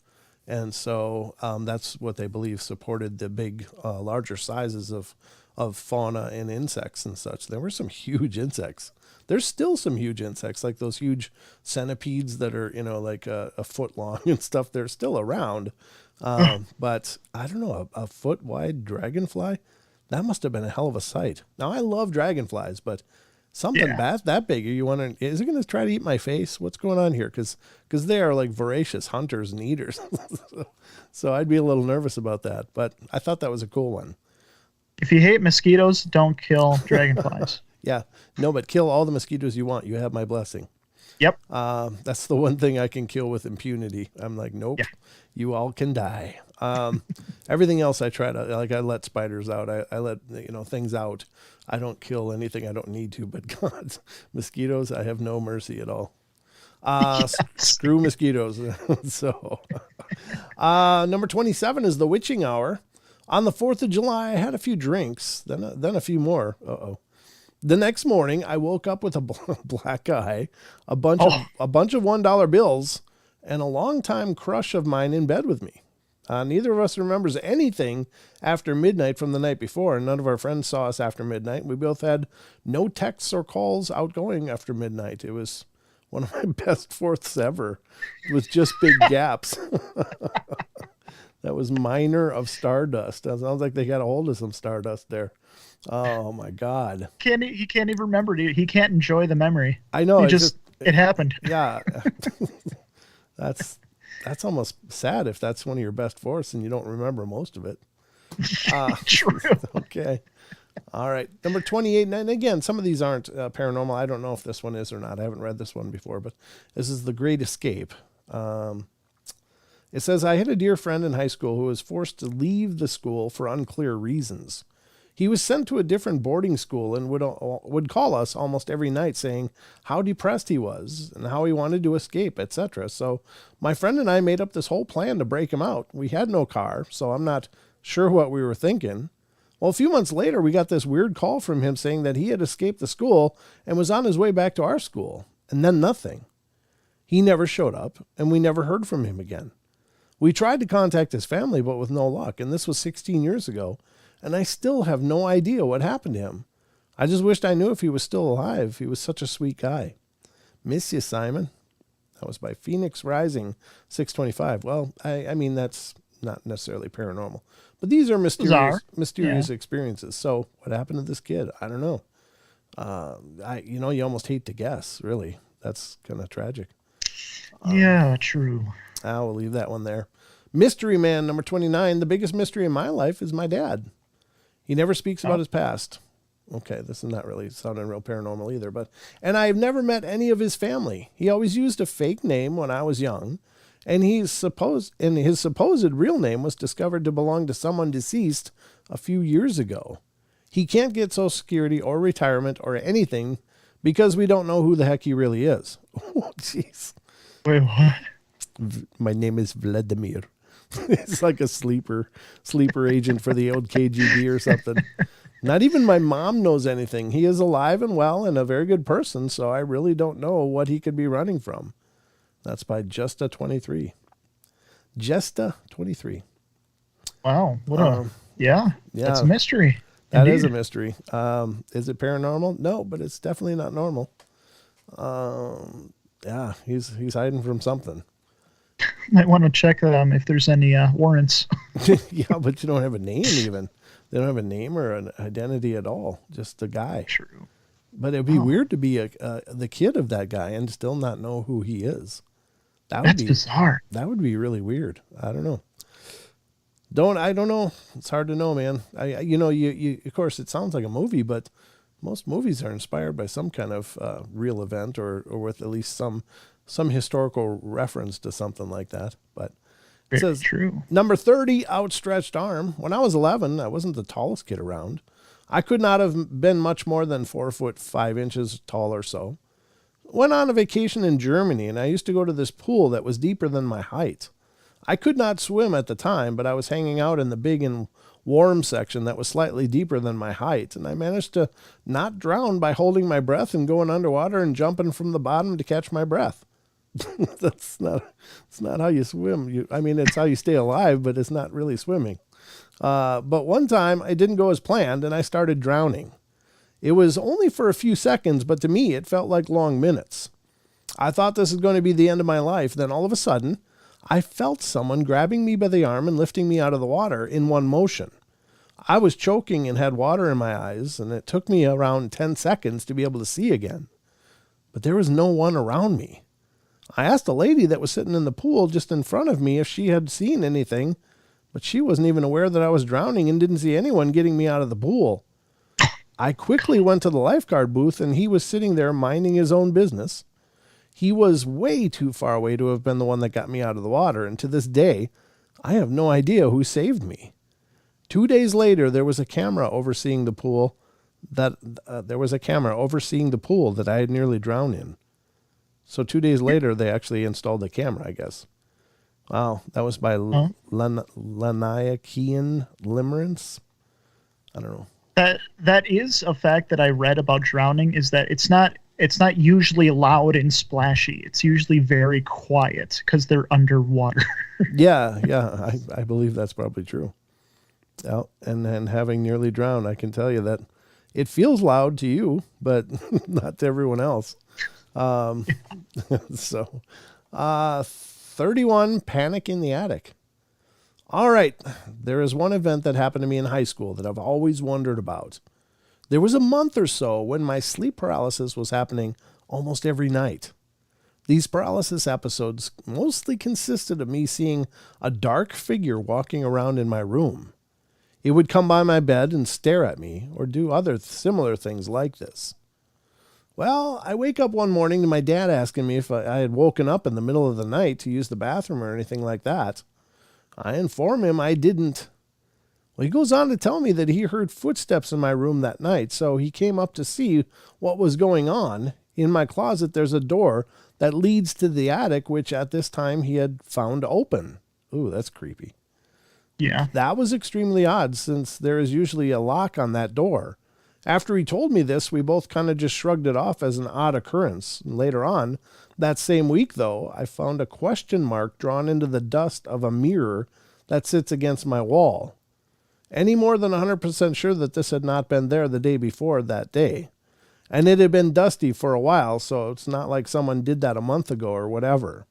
And so that's what they believe supported the big, larger sizes of fauna and insects and such. There were some huge insects. There's still some huge insects, like those huge centipedes that are, like a foot long and stuff. They're still around. But I don't know, a foot wide dragonfly, that must have been a hell of a sight. Now, I love dragonflies, but something that big, is it going to try to eat my face? What's going on here? Because they are like voracious hunters and eaters. So I'd be a little nervous about that. But I thought that was a cool one. If you hate mosquitoes, don't kill dragonflies. Yeah. No, but kill all the mosquitoes you want. You have my blessing. Yep. That's the one thing I can kill with impunity. I'm like, nope, you all can die. Everything else I try to, I let spiders out. I let, things out. I don't kill anything I don't need to, but God, mosquitoes, I have no mercy at all. Screw mosquitoes. So, number 27 is the witching hour. On the 4th of July, I had a few drinks, then a few more. Uh-oh. The next morning, I woke up with a black eye, a bunch of $1 bills, and a longtime crush of mine in bed with me. Neither of us remembers anything after midnight from the night before, and none of our friends saw us after midnight. We both had no texts or calls outgoing after midnight. It was one of my best fourths ever, with just big gaps. That was Minor of Stardust. That sounds like they got a hold of some stardust there. Oh my God! He can't even remember. He can't enjoy the memory. I know. It happened. Yeah, that's almost sad if that's one of your best fourths and you don't remember most of it. True. Okay. All right. Number 28. And again, some of these aren't paranormal. I don't know if this one is or not. I haven't read this one before, but this is The Great Escape. It says, I had a dear friend in high school who was forced to leave the school for unclear reasons. He was sent to a different boarding school and would call us almost every night saying how depressed he was and how he wanted to escape, etc. So my friend and I made up this whole plan to break him out. We had no car, so I'm not sure what we were thinking. Well, a few months later, we got this weird call from him saying that he had escaped the school and was on his way back to our school, and then nothing. He never showed up, and we never heard from him again. We tried to contact his family, but with no luck, and this was 16 years ago, and I still have no idea what happened to him. I just wished I knew if he was still alive. He was such a sweet guy. Miss you, Simon. That was by Phoenix Rising 625. Well, I mean, that's not necessarily paranormal, but these are mysterious experiences. So what happened to this kid? I don't know. You almost hate to guess, really. That's kind of tragic. Yeah, true. I will leave that one there. Mystery Man number 29. The biggest mystery in my life is my dad. He never speaks about his past. Okay, this is not really sounding real paranormal either, and I've never met any of his family. He always used a fake name when I was young, and his supposed real name was discovered to belong to someone deceased a few years ago. He can't get Social Security or retirement or anything because we don't know who the heck he really is. Oh, jeez. Wait, what? My name is Vladimir. It's like a sleeper agent for the old KGB or something. Not even my mom knows anything. He is alive and well and a very good person, so I really don't know what he could be running from. That's by Justa23. Justa23. Wow. That's a mystery. That is a mystery. Is it paranormal? No, but it's definitely not normal. He's hiding from something. Might want to check if there's any warrants. Yeah, but you don't have a name even. They don't have a name or an identity at all. Just the guy. True. But it'd be weird to be the kid of that guy and still not know who he is. That's bizarre. That would be really weird. I don't know. I don't know. It's hard to know, man. You of course it sounds like a movie, but most movies are inspired by some kind of real event or with at least some historical reference to something like that. But it says true. Number 30, outstretched arm. When I was 11, I wasn't the tallest kid around. I could not have been much more than 4'5" tall or so. Went on a vacation in Germany, and I used to go to this pool that was deeper than my height. I could not swim at the time, but I was hanging out in the big and warm section that was slightly deeper than my height, and I managed to not drown by holding my breath and going underwater and jumping from the bottom to catch my breath. It's not how you swim. It's how you stay alive, but it's not really swimming. But one time I didn't go as planned, and I started drowning. It was only for a few seconds, but to me it felt like long minutes. I thought this was going to be the end of my life. Then all of a sudden, I felt someone grabbing me by the arm and lifting me out of the water in one motion. I was choking and had water in my eyes, and it took me around 10 seconds to be able to see again. But there was no one around me. I asked a lady that was sitting in the pool just in front of me if she had seen anything, but she wasn't even aware that I was drowning and didn't see anyone getting me out of the pool. I quickly went to the lifeguard booth, and he was sitting there minding his own business. He was way too far away to have been the one that got me out of the water, and to this day, I have no idea who saved me. 2 days later, there was a camera overseeing the pool that I had nearly drowned in. So 2 days later, they actually installed the camera, I guess. Wow, that was by Laniakian Limerence. I don't know. That is a fact that I read about drowning, is that it's not usually loud and splashy. It's usually very quiet because they're underwater. Yeah, I believe that's probably true. Yeah, and then having nearly drowned, I can tell you that it feels loud to you, but not to everyone else. 31, panic in the attic. All right, there is one event that happened to me in high school that I've always wondered about. There was a month or so when my sleep paralysis was happening almost every night. These paralysis episodes mostly consisted of me seeing a dark figure walking around in my room. It would come by my bed and stare at me or do other similar things like this. Well, I wake up one morning to my dad asking me if I had woken up in the middle of the night to use the bathroom or anything like that. I inform him I didn't. Well, he goes on to tell me that he heard footsteps in my room that night, so he came up to see what was going on. In my closet, there's a door that leads to the attic, which at this time he had found open. Ooh, that's creepy. Yeah. That was extremely odd, since there is usually a lock on that door. After he told me this, we both kind of just shrugged it off as an odd occurrence. And later on, that same week, though, I found a question mark drawn into the dust of a mirror that sits against my wall. Any more than 100% sure that this had not been there the day before that day. And it had been dusty for a while, so it's not like someone did that a month ago or whatever.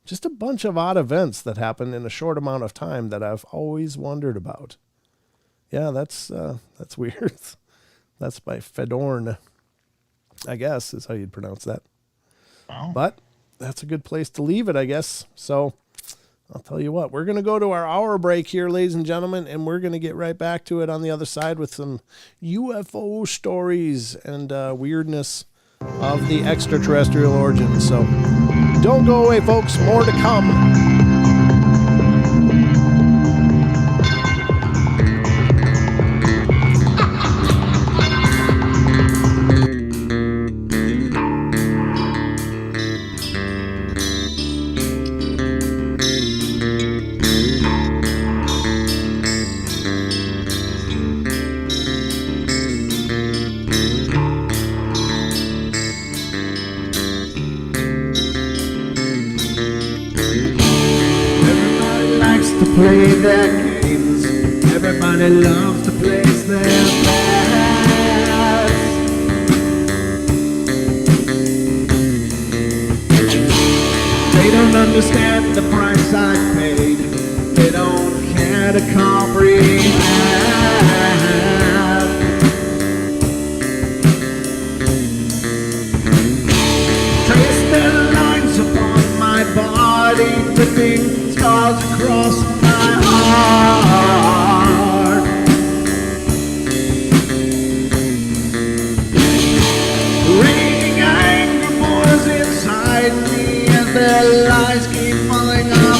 Just a bunch of odd events that happened in a short amount of time that I've always wondered about. Yeah, that's weird. That's by Fedorn, I guess is how you'd pronounce that. Wow. But that's a good place to leave it, I guess. So I'll tell you what, we're going to go to our hour break here, ladies and gentlemen, and we're going to get right back to it on the other side with some UFO stories and weirdness of the extraterrestrial origin. So don't go away, folks. More to come. Play their games. Everybody loves to place their bets. They don't understand the price I paid. They don't care to comprehend. Trace their lines upon my body, dripping scars across my heart. Raging anger pours inside me as their lies keep falling apart.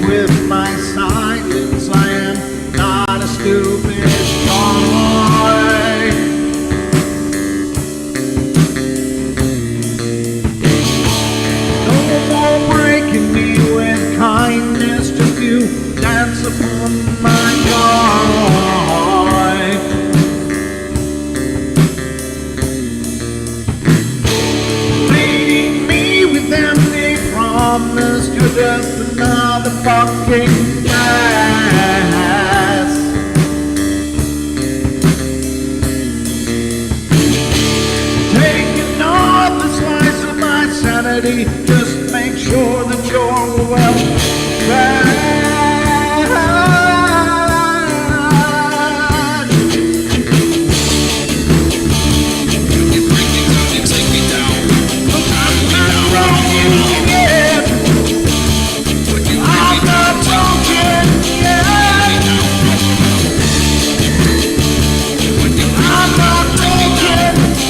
With my silence, I am not a stupid boy. No more breaking me with kindness, just you dance upon my joy. Leading me with empty promise, you're just another fucking mess. Taking off the slice of my sanity, just make sure that you're well fed. I'm not wrong yet. I'm not broken yet. I'm not broken yet. I'm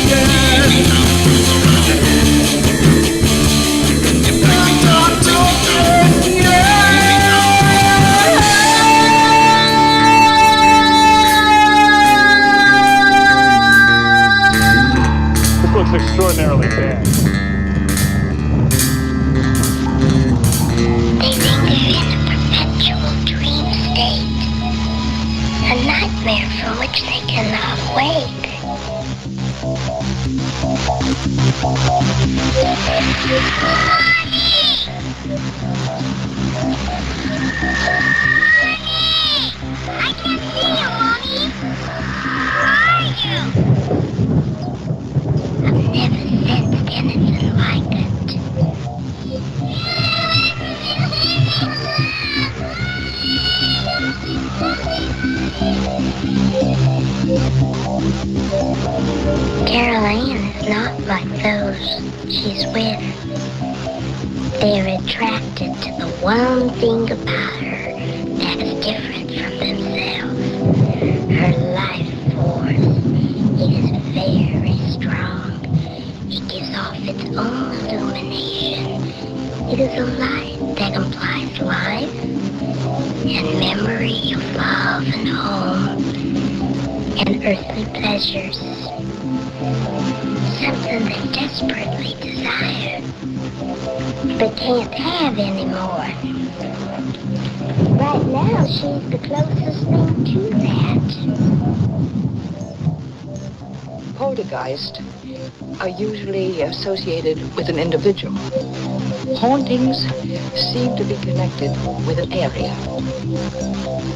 not broken yet. This looks extraordinarily bad. They think they're in a perpetual dream state, a nightmare from which they cannot wake. Mommy! I can't see you, Mommy! Right! I've never sensed anything like it. Carol Ann is not like those she's with. They're attracted to the one thing about her that's different from themselves. Her life force is very strong. It gives off its own illumination. It is a light that implies life and memory of love and home and earthly pleasures. Something they desperately desire, but can't have anymore. Right now, she's the closest thing to that. Poltergeists are usually associated with an individual. Hauntings seem to be connected with an area.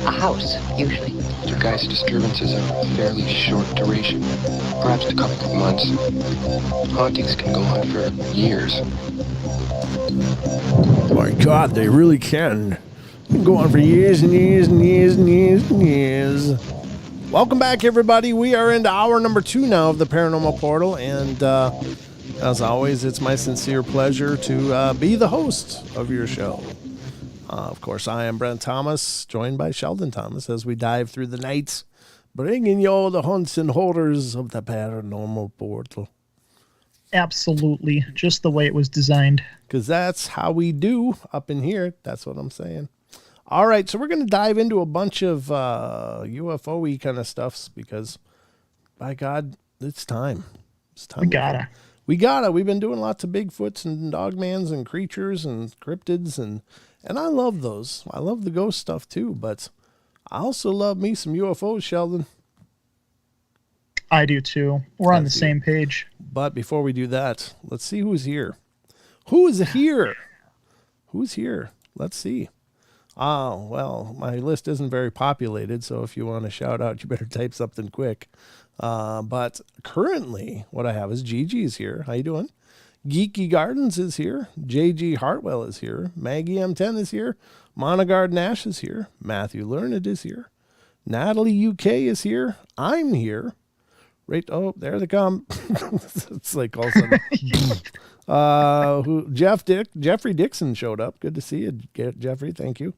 A house, usually. Poltergeist disturbances are of fairly short duration, perhaps a couple of months. Hauntings can go on for years. My God, they really can. They can go on for years and years and years and years and years. Welcome back, everybody. We are into hour number 2 now of the Paranormal Portal, and as always, it's my sincere pleasure to be the host of your show. Of course, I am Brent Thomas, joined by Sheldon Thomas as we dive through the night, bringing you all the hunts and horrors of the Paranormal Portal. Absolutely. Just the way it was designed. Because that's how we do up in here. That's what I'm saying. All right, so we're going to dive into a bunch of UFO-y kind of stuffs because, by God, it's time. It's time. We gotta. We've been doing lots of Bigfoots and Dogmans and creatures and cryptids, and I love those. I love the ghost stuff too, but I also love me some UFOs, Sheldon. I do too. We're on the same page. But before we do that, let's see who's here. Who's here? Who's here? Let's see. Oh, well, my list isn't very populated, so if you want to shout out, you better type something quick. But currently, what I have is Gigi's here. How you doing? Geeky Gardens is here. JG Hartwell is here. Maggie M10 is here. Monogard Nash is here. Matthew Learned is here. Natalie UK is here. I'm here. Right. Oh, there they come. It's like all of a sudden. Jeffrey Dixon showed up. Good to see you, Jeffrey. Thank you.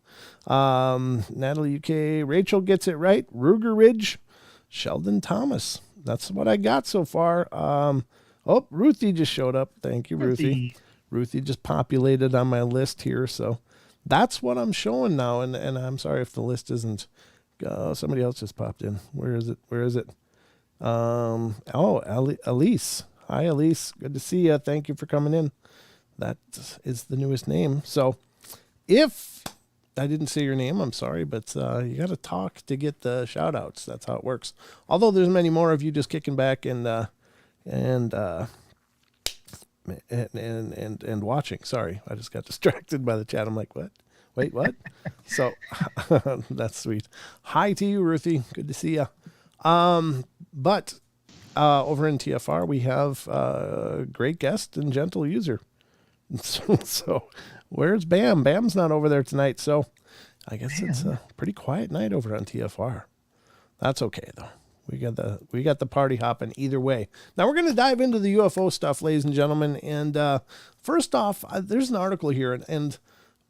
Natalie UK. Rachel gets it right. Ruger Ridge. Sheldon Thomas. That's what I got so far. Ruthie just showed up. Thank you, Ruthie. Ruthie just populated on my list here. So that's what I'm showing now. And I'm sorry if the list isn't. Somebody else just popped in. Where is it? Elise. Hi, Elise. Good to see you. Thank you for coming in. That is the newest name. So if I didn't say your name, I'm sorry, but you got to talk to get the shout outs. That's how it works. Although there's many more of you just kicking back and watching. Sorry, I just got distracted by the chat. I'm like, what? Wait, what? So that's sweet. Hi to you, Ruthie. Good to see you. But over in TFR, we have a great guest and gentle user. So where's Bam? Bam's not over there tonight. So I guess it's a pretty quiet night over on TFR. That's okay, though. We got the party hopping either way. Now we're going to dive into the UFO stuff, ladies and gentlemen. And first off, there's an article here, and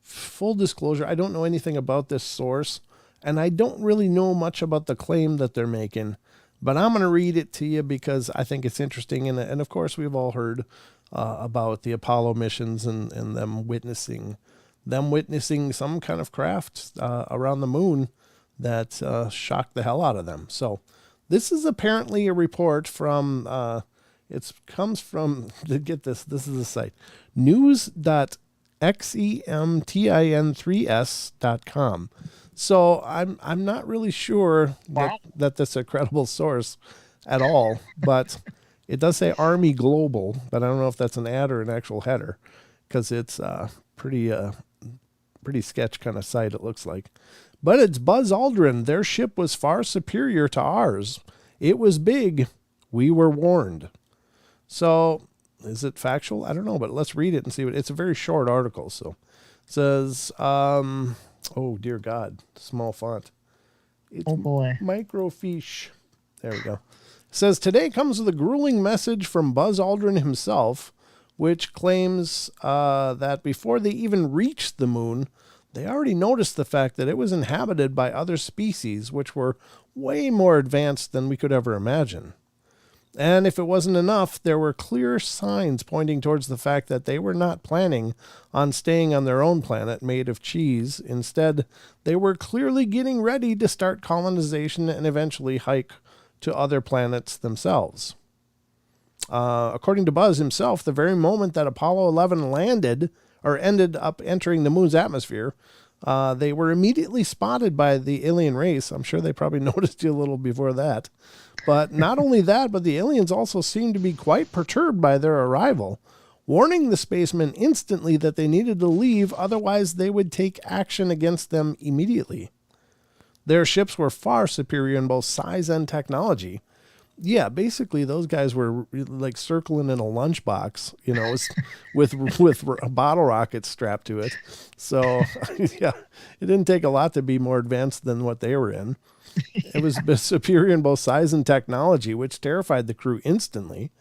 full disclosure, I don't know anything about this source, and I don't really know much about the claim that they're making. But I'm going to read it to you because I think it's interesting. And of course, we've all heard about the Apollo missions and them witnessing some kind of craft around the moon that shocked the hell out of them. So this is apparently a report from, comes from, to get this is the site, news.xemtin3s.com. So I'm not really sure that that's a credible source at all, but it does say Army Global, but I don't know if that's an ad or an actual header because it's pretty sketch kind of site, it looks like. But it's Buzz Aldrin. Their ship was far superior to ours. It was big. We were warned. So is it factual? I don't know, but let's read it and see what it's a very short article. So it says, oh dear God, small font. It's Oh boy. microfiche. There we go. It says today comes with a grueling message from Buzz Aldrin himself, which claims that before they even reached the moon, they already noticed the fact that it was inhabited by other species, which were way more advanced than we could ever imagine. And if it wasn't enough, there were clear signs pointing towards the fact that they were not planning on staying on their own planet made of cheese. Instead, they were clearly getting ready to start colonization and eventually hike to other planets themselves. According to Buzz himself, the very moment that Apollo 11 landed or ended up entering the moon's atmosphere, they were immediately spotted by the alien race. I'm sure they probably noticed you a little before that. But not only that, but the aliens also seemed to be quite perturbed by their arrival, warning the spacemen instantly that they needed to leave, otherwise they would take action against them immediately. Their ships were far superior in both size and technology. Yeah, basically those guys were like circling in a lunchbox, you know, with bottle rockets strapped to it. So, yeah, it didn't take a lot to be more advanced than what they were in. It was superior in both size and technology, which terrified the crew instantly.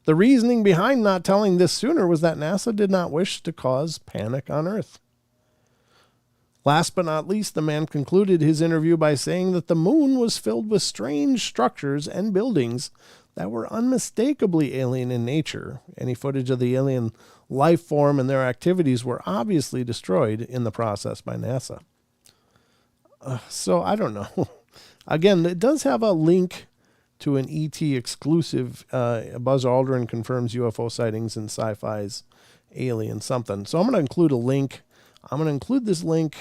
The reasoning behind not telling this sooner was that NASA did not wish to cause panic on Earth. Last but not least, the man concluded his interview by saying that the moon was filled with strange structures and buildings that were unmistakably alien in nature. Any footage of the alien life form and their activities were obviously destroyed in the process by NASA. So I don't know. Again, it does have a link to an ET exclusive. Buzz Aldrin confirms UFO sightings in Sci-Fi's Alien something. So I'm going to include a link. I'm going to include this link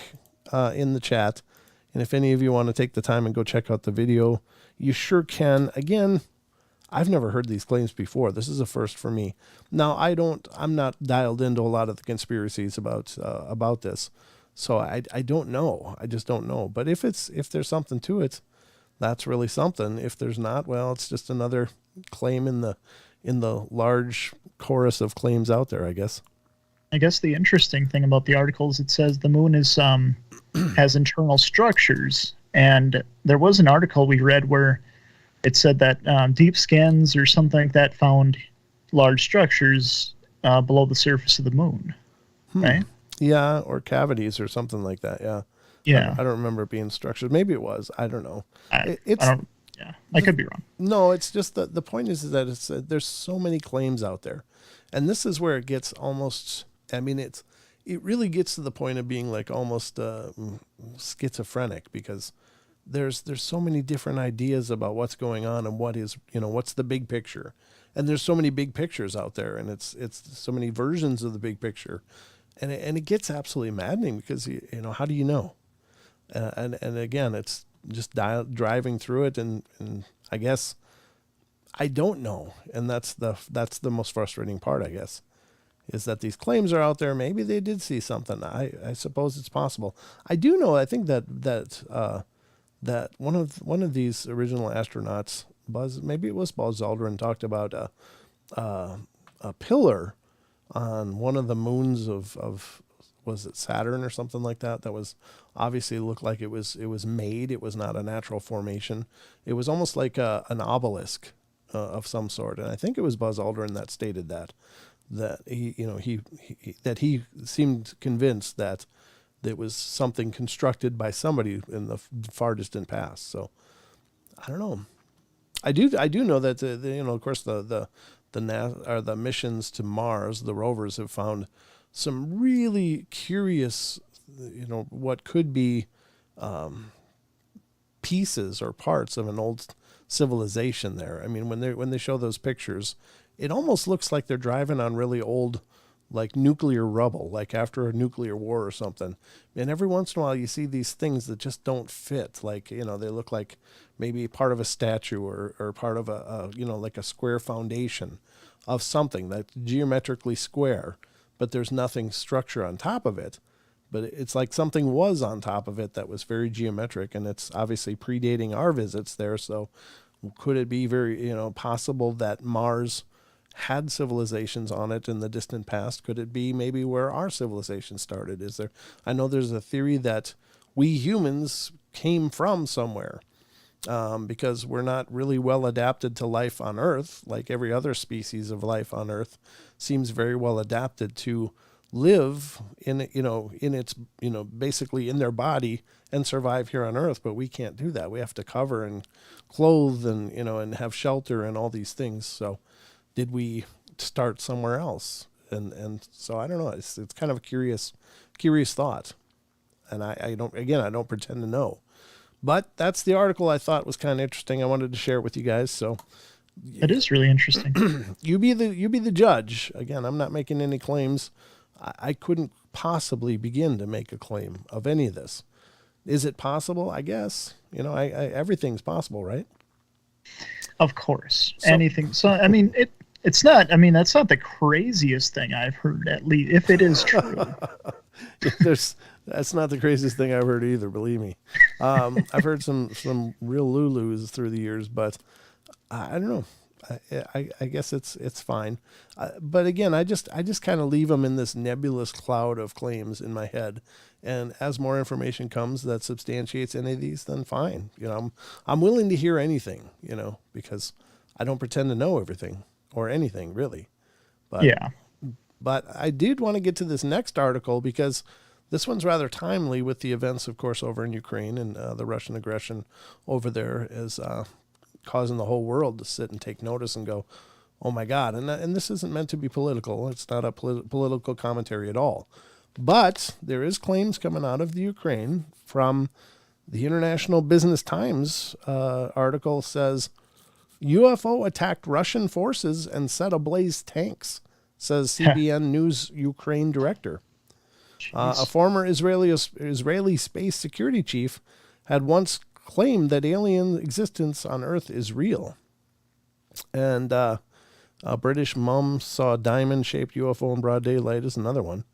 in the chat. And if any of you want to take the time and go check out the video, you sure can. Again, I've never heard these claims before. This is a first for me. Now, I'm not dialed into a lot of the conspiracies about this. So I don't know. I just don't know. But if there's something to it, that's really something. If there's not, well, it's just another claim in the large chorus of claims out there, I guess. I guess the interesting thing about the article is it says the moon is has internal structures, and there was an article we read where it said that deep scans or something like that found large structures below the surface of the moon, right? Yeah, or cavities or something like that. Yeah. Yeah. I don't remember it being structured. Maybe it was. I don't know. I could be wrong. No, it's just the point is that there's so many claims out there, and this is where it gets almost. I mean, it really gets to the point of being like almost schizophrenic, because there's so many different ideas about what's going on and what's the big picture, and there's so many big pictures out there, and it's so many versions of the big picture, and it gets absolutely maddening because how do you know? And again, it's just driving through it, and I guess I don't know, and that's the most frustrating part, I guess. Is that these claims are out there. Maybe they did see something. I suppose it's possible. I do know. I think that one of these original astronauts, maybe it was Buzz Aldrin, talked about a pillar on one of the moons of was it Saturn or something like that? That was obviously looked like it was made. It was not a natural formation. It was almost like an obelisk of some sort. And I think it was Buzz Aldrin that stated that he seemed convinced that it was something constructed by somebody in the far distant past. So I don't know. I do know that of course the missions to Mars, the rovers have found some really curious, what could be pieces or parts of an old civilization there. I mean, when they show those pictures, it almost looks like they're driving on really old, like nuclear rubble, like after a nuclear war or something. And every once in a while you see these things that just don't fit. Like, they look like maybe part of a statue or part of like a square foundation of something that's geometrically square, but there's nothing structure on top of it. But it's like something was on top of it that was very geometric, and it's obviously predating our visits there. So Could it be possible that Mars had civilizations on it in the distant past? Could it be maybe where our civilization started? I know there's a theory that we humans came from somewhere, because we're not really well adapted to life on Earth, like every other species of life on Earth seems very well adapted to live basically in their body and survive here on Earth, but we can't do that. We have to cover and clothe and have shelter and all these things. So did we start somewhere else? And so I don't know. It's kind of a curious thought. And I don't pretend to know. But that's the article I thought was kind of interesting. I wanted to share it with you guys. So it is really interesting. You be the judge. Again, I'm not making any claims. I couldn't possibly begin to make a claim of any of this. Is it possible? I guess. Everything's possible, right? Of course. Anything. So, I mean, it's not, I mean, that's not the craziest thing I've heard, at least, if it is true. That's not the craziest thing I've heard either, believe me. I've heard some real Lulus through the years, but I don't know. I guess it's fine. But again, I just kind of leave them in this nebulous cloud of claims in my head. And as more information comes that substantiates any of these, then fine. I'm willing to hear anything, because I don't pretend to know everything or anything really. But, yeah. But I did want to get to this next article because this one's rather timely with the events, of course, over in Ukraine, and the Russian aggression over there is causing the whole world to sit and take notice and go, oh my God. And this isn't meant to be political. It's not a political commentary at all. But there is claims coming out of the Ukraine from the International Business Times article says, UFO attacked Russian forces and set ablaze tanks, says CBN News Ukraine director. A former Israeli space security chief had once claimed that alien existence on Earth is real. And a British mom saw a diamond-shaped UFO in broad daylight is another one.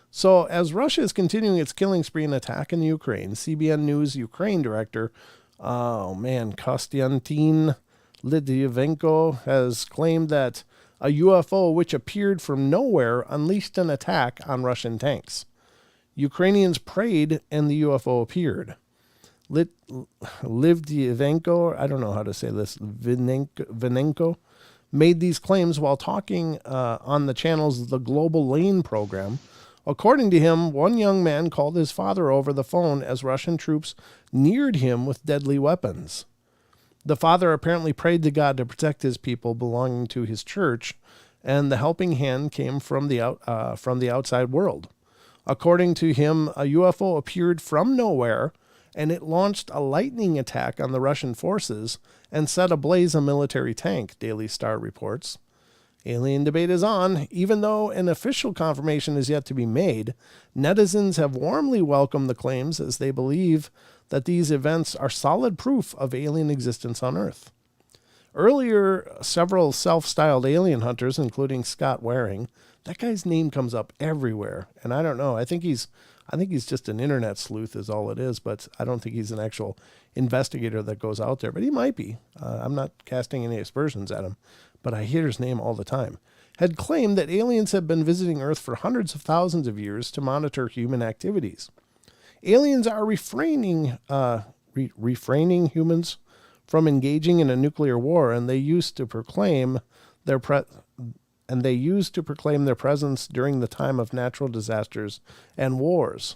So as Russia is continuing its killing spree and attack in Ukraine, CBN News Ukraine director, Konstantin Litvinenko has claimed that a UFO which appeared from nowhere unleashed an attack on Russian tanks. Ukrainians prayed and the UFO appeared. Litvinenko, I don't know how to say this, Vinenko, made these claims while talking on the channel's The Global Lane program. According to him, one young man called his father over the phone as Russian troops neared him with deadly weapons. The father apparently prayed to God to protect his people belonging to his church, and the helping hand came from the outside world. According to him, a UFO appeared from nowhere, and it launched a lightning attack on the Russian forces and set ablaze a military tank, Daily Star reports. Alien debate is on. Even though an official confirmation is yet to be made, netizens have warmly welcomed the claims as they believe that these events are solid proof of alien existence on Earth. Earlier, several self-styled alien hunters, including Scott Waring, that guy's name comes up everywhere, and I don't know. I think he's just an internet sleuth is all it is, but I don't think he's an actual investigator that goes out there. But he might be. I'm not casting any aspersions at him, but I hear his name all the time. Had claimed that aliens have been visiting Earth for hundreds of thousands of years to monitor human activities. Aliens are refraining humans from engaging in a nuclear war, and they used to proclaim their presence during the time of natural disasters and wars.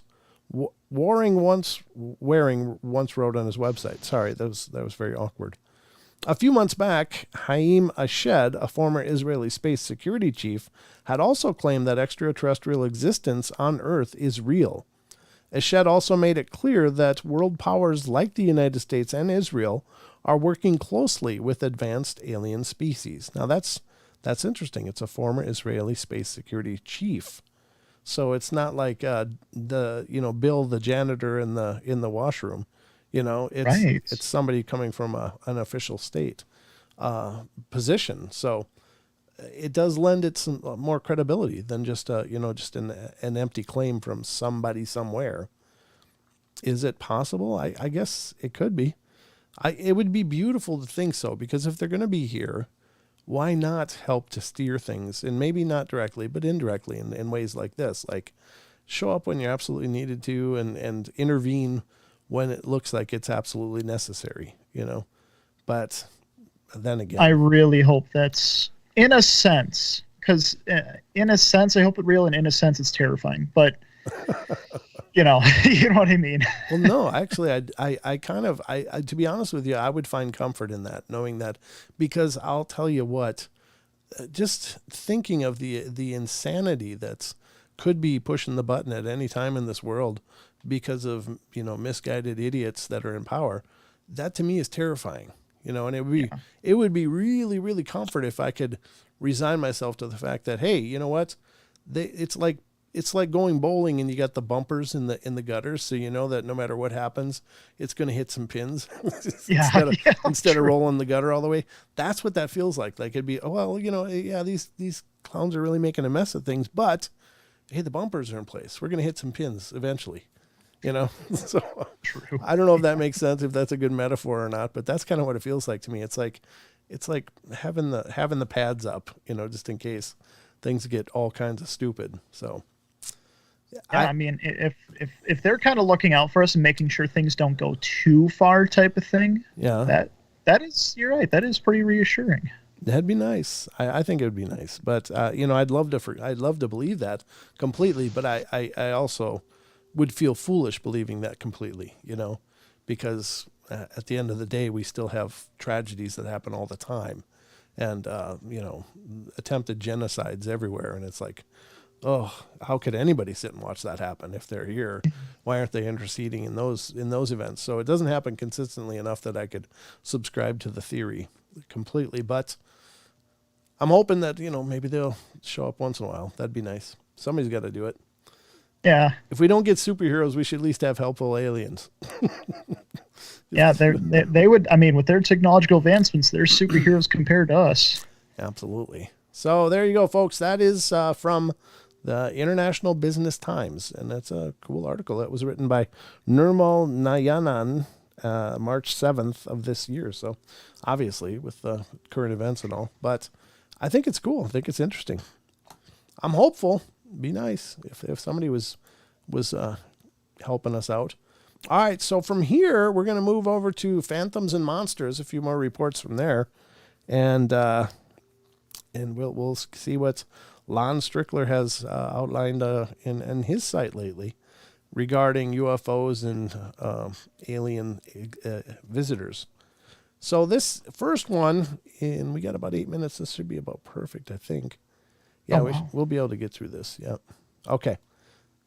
Waring once wrote on his website. Sorry, that was very awkward. A few months back, Haim Ashed, a former Israeli space security chief, had also claimed that extraterrestrial existence on Earth is real. Ashed also made it clear that world powers like the United States and Israel are working closely with advanced alien species. Now that's interesting. It's a former Israeli space security chief. So it's not like Bill the janitor in the washroom. It's somebody coming from an official state position. So it does lend it some more credibility than just an empty claim from somebody somewhere. Is it possible? I guess it could be. It would be beautiful to think so, because if they're going to be here, why not help to steer things, and maybe not directly, but indirectly in ways like this, like show up when you're absolutely needed to, and intervene when it looks like it's absolutely necessary, but then again, I really hope that's in a sense, because in a sense, I hope it's real, and in a sense, it's terrifying, but you know what I mean? Well, no, actually, I kind of, to be honest with you, I would find comfort in that, knowing that, because I'll tell you what, just thinking of the insanity that's could be pushing the button at any time in this world because of, misguided idiots that are in power, that to me is terrifying, and it would be really, really comfort if I could resign myself to the fact that, hey, you know what, it's like going bowling and you got the bumpers in the gutters, so you know that no matter what happens, it's going to hit some pins instead of rolling the gutter all the way. That's what that feels like. Like it'd be, these clowns are really making a mess of things, but hey, the bumpers are in place. We're going to hit some pins eventually, So True. I don't know if that makes sense, if that's a good metaphor or not, but that's kind of what it feels like to me. It's like having the pads up, just in case things get all kinds of stupid. So. Yeah, I mean, if they're kind of looking out for us and making sure things don't go too far, type of thing. Yeah, that is, you're right. That is pretty reassuring. That'd be nice. I think it would be nice, but I'd love to believe that completely, but I also would feel foolish believing that completely, because at the end of the day, we still have tragedies that happen all the time, and attempted genocides everywhere, and it's like, oh, how could anybody sit and watch that happen if they're here? Why aren't they interceding in those events? So it doesn't happen consistently enough that I could subscribe to the theory completely. But I'm hoping that, maybe they'll show up once in a while. That'd be nice. Somebody's got to do it. Yeah. If we don't get superheroes, we should at least have helpful aliens. Yeah, they would. I mean, with their technological advancements, they're superheroes compared to us. Absolutely. So there you go, folks. That is from the International Business Times, and that's a cool article that was written by Nirmal Nayanan, March 7th of this year. So obviously with the current events and all, but I think it's cool. I think it's interesting. I'm hopeful. Be nice if somebody was helping us out. All right. So from here, we're going to move over to Phantoms and Monsters, a few more reports from there. And we'll see what Lon Strickler has outlined in his site lately regarding UFOs and alien visitors. So this first one, and we got about 8 minutes. This should be about perfect, I think. Yeah, we'll be able to get through this. Yeah. Okay.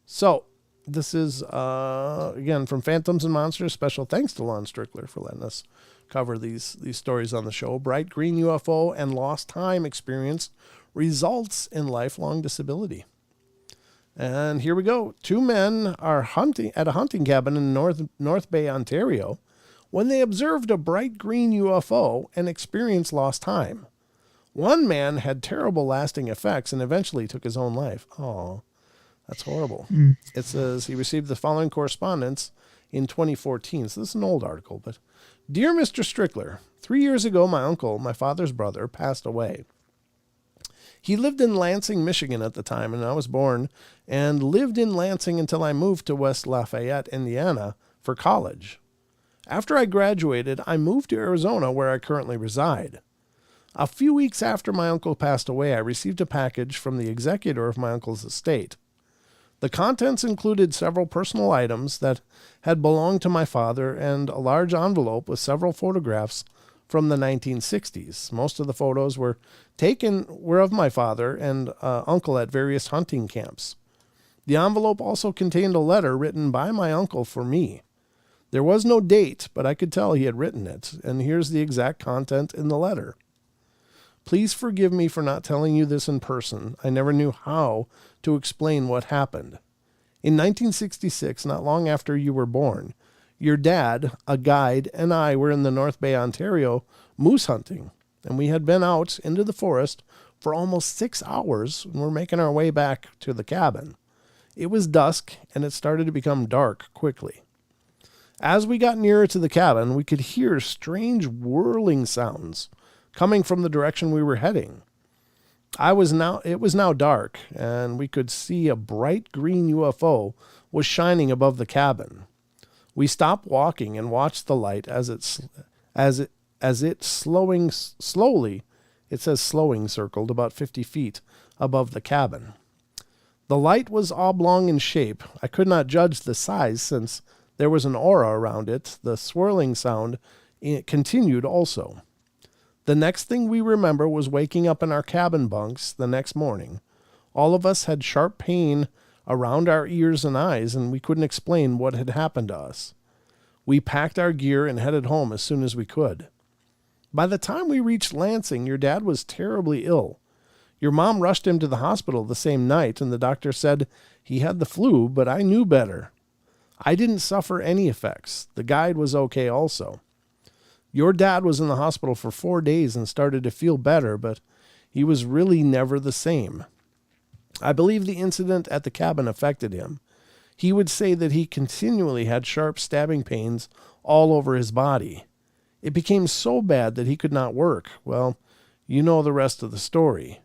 So this is, again, from Phantoms and Monsters. Special thanks to Lon Strickler for letting us cover these stories on the show. Bright green UFO and lost time experience results in lifelong disability. And here we go. 2 men are hunting at a hunting cabin in North Bay, Ontario, when they observed a bright green UFO and experienced lost time. One man had terrible lasting effects and eventually took his own life. Oh, that's horrible. It says he received the following correspondence in 2014. So this is an old article, but Dear Mr. Strickler, 3 years ago, my uncle, my father's brother, passed away. He lived in Lansing, Michigan at the time, and I was born, and lived in Lansing until I moved to West Lafayette, Indiana, for college. After I graduated, I moved to Arizona, where I currently reside. A few weeks after my uncle passed away, I received a package from the executor of my uncle's estate. The contents included several personal items that had belonged to my father and a large envelope with several photographs from the 1960s. Most of the photos were of my father and uncle at various hunting camps. The envelope also contained a letter written by my uncle for me. There was no date, but I could tell he had written it, and here's the exact content in the letter. Please forgive me for not telling you this in person. I never knew how to explain what happened. In 1966, not long after you were born, your dad, a guide, and I were in the North Bay, Ontario, moose hunting, and we had been out into the forest for almost 6 hours and were making our way back to the cabin. It was dusk, and it started to become dark quickly. As we got nearer to the cabin, we could hear strange whirling sounds coming from the direction we were heading. It was now dark, and we could see a bright green UFO was shining above the cabin. We stopped walking and watched the light as it slowing slowly. It says slowing circled about 50 feet above the cabin. The light was oblong in shape. I could not judge the size since there was an aura around it. The swirling sound continued also. The next thing we remember was waking up in our cabin bunks the next morning. All of us had sharp pain around our ears and eyes, and we couldn't explain what had happened to us. We packed our gear and headed home as soon as we could. By the time we reached Lansing, your dad was terribly ill. Your mom rushed him to the hospital the same night, and the doctor said he had the flu, but I knew better. I didn't suffer any effects. The guide was okay also. Your dad was in the hospital for 4 days and started to feel better, but he was really never the same. I believe the incident at the cabin affected him. He would say that he continually had sharp stabbing pains all over his body. It became so bad that he could not work. Well, you know the rest of the story.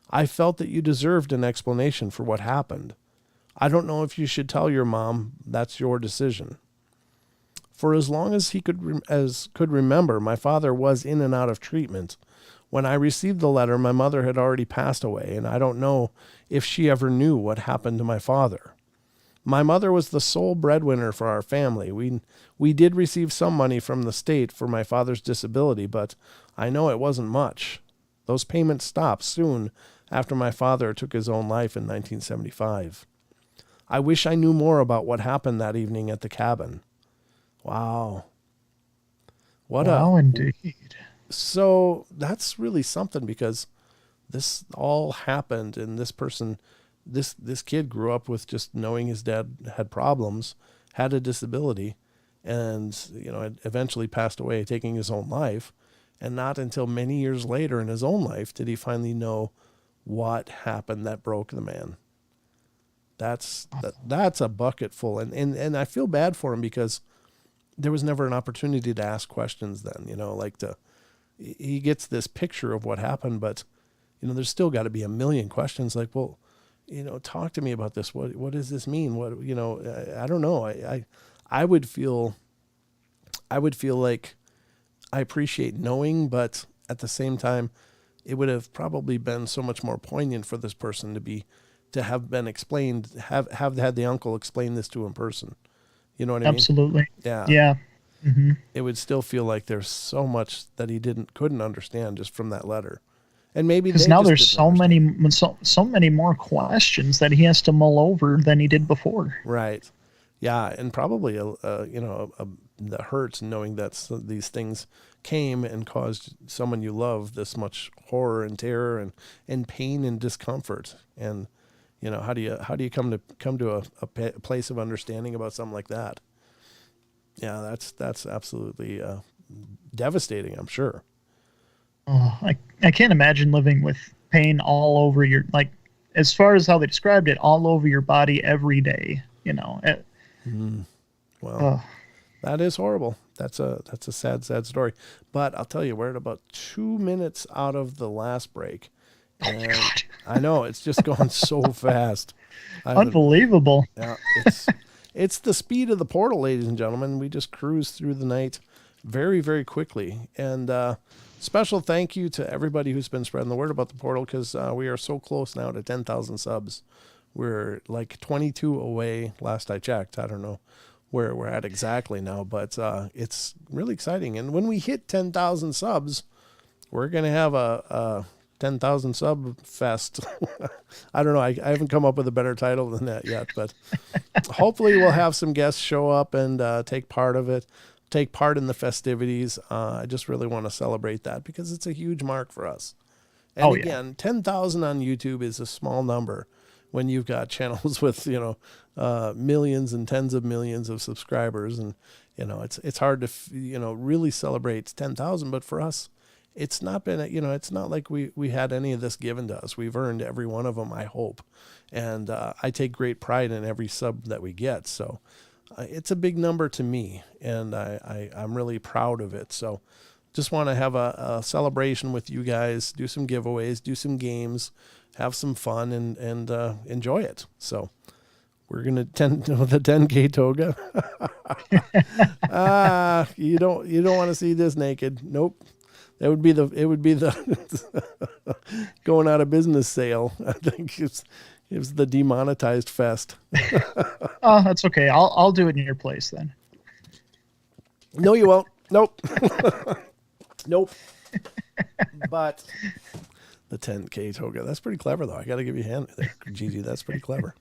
I felt that you deserved an explanation for what happened. I don't know if you should tell your mom. That's your decision. For as long as he could remember, my father was in and out of treatment. When I received the letter, my mother had already passed away, and I don't know if she ever knew what happened to my father. My mother was the sole breadwinner for our family. We did receive some money from the state for my father's disability, but I know it wasn't much. Those payments stopped soon after my father took his own life in 1975. I wish I knew more about what happened that evening at the cabin. Wow. Wow, indeed. So that's really something, because this all happened, and this person, this kid grew up with just knowing his dad had problems, had a disability, and had eventually passed away, taking his own life. And not until many years later in his own life did he finally know what happened that broke the man. That's a bucket full, and I feel bad for him, because there was never an opportunity to ask questions then, he gets this picture of what happened, but there's still got to be a million questions like, well, talk to me about this. What does this mean? What, I don't know. I would feel like I appreciate knowing, but at the same time, it would have probably been so much more poignant for this person to have been explained, have had the uncle explain this to him in person. You know what I mean? Absolutely. Yeah. Yeah. Mm-hmm. It would still feel like there's so much that he couldn't understand just from that letter. And maybe because now there's so many more questions that he has to mull over than he did before. Right. Yeah, and probably that hurts knowing that these things came and caused someone you love this much horror and terror and pain and discomfort. And how do you come to a place of understanding about something like that? Yeah, that's absolutely devastating, I'm sure. Oh, I can't imagine living with pain all over your, as far as how they described it, all over your body every day. Well, that is horrible. That's a sad story. But I'll tell you, we're at about 2 minutes out of the last break. And God. I know it's just going so fast. Unbelievable. Yeah, it's the speed of the portal, ladies and gentlemen. We just cruise through the night very, very quickly. And special thank you to everybody who's been spreading the word about the portal, because we are so close now to 10,000 subs. We're like 22 away last I checked. I don't know where we're at exactly now, but it's really exciting. And when we hit 10,000 subs, we're going to have a 10,000 sub fest. I don't know. I haven't come up with a better title than that yet, but hopefully we'll have some guests show up and take part in the festivities. I just really want to celebrate that, because it's a huge mark for us. And again, 10,000 on YouTube is a small number when you've got channels with, millions and tens of millions of subscribers. And, it's hard to, really celebrate 10,000, but for us, it's not been, it's not like we had any of this given to us. We've earned every one of them, I hope. And I take great pride in every sub that we get. So it's a big number to me, and I'm really proud of it. So just want to have a celebration with you guys, do some giveaways, do some games, have some fun, and enjoy it. So we're going to the 10K toga. You don't want to see this naked. Nope. It would be the going out of business sale. I think it was the demonetized fest. Oh, that's okay. I'll do it in your place then. No, you won't. Nope. Nope. But the 10K toga, that's pretty clever though. I got to give you a hand there, Gigi. That's pretty clever.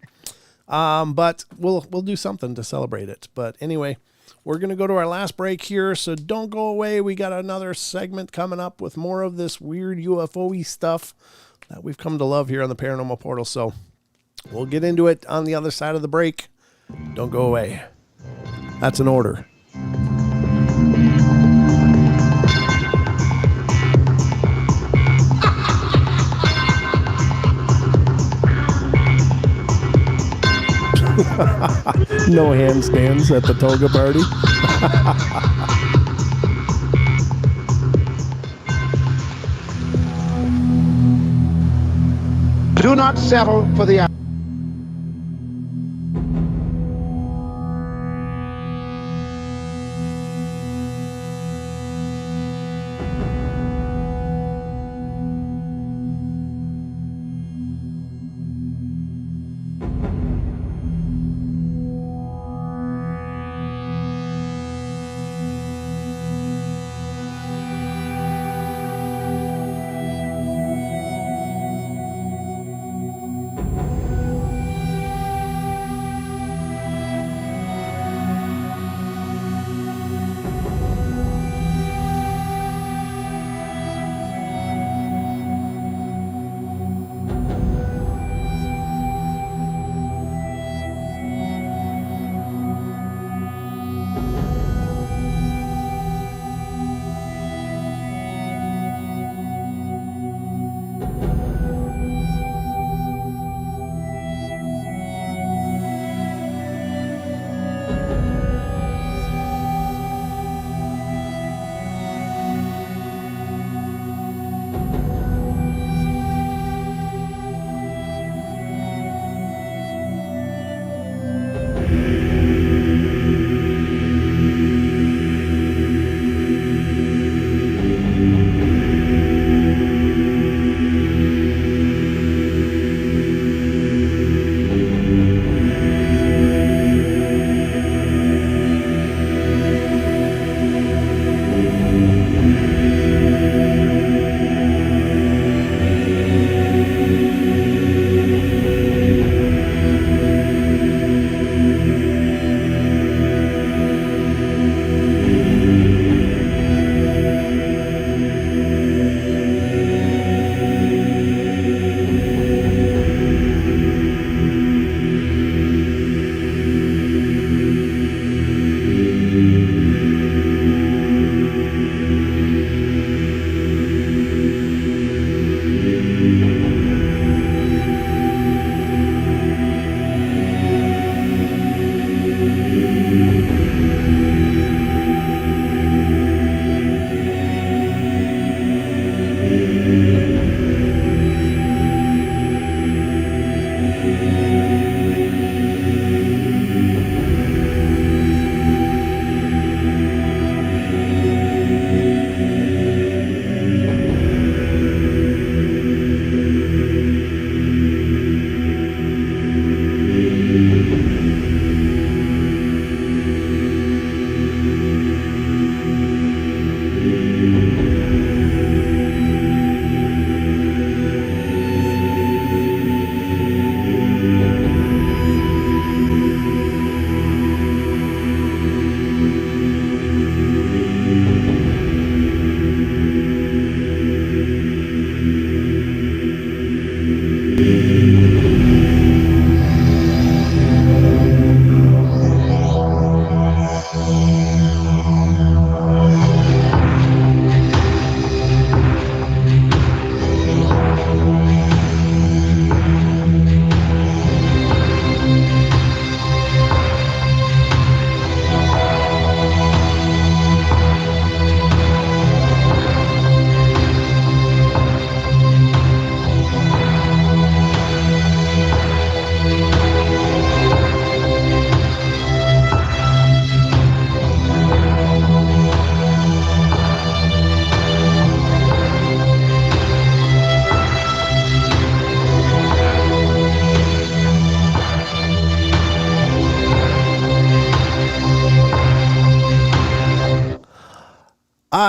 But we'll do something to celebrate it. But anyway, we're going to go to our last break here, so don't go away. We got another segment coming up with more of this weird UFO-y stuff that we've come to love here on the Paranormal Portal. So we'll get into it on the other side of the break. Don't go away. That's an order. No handstands at the toga party. Do not settle for the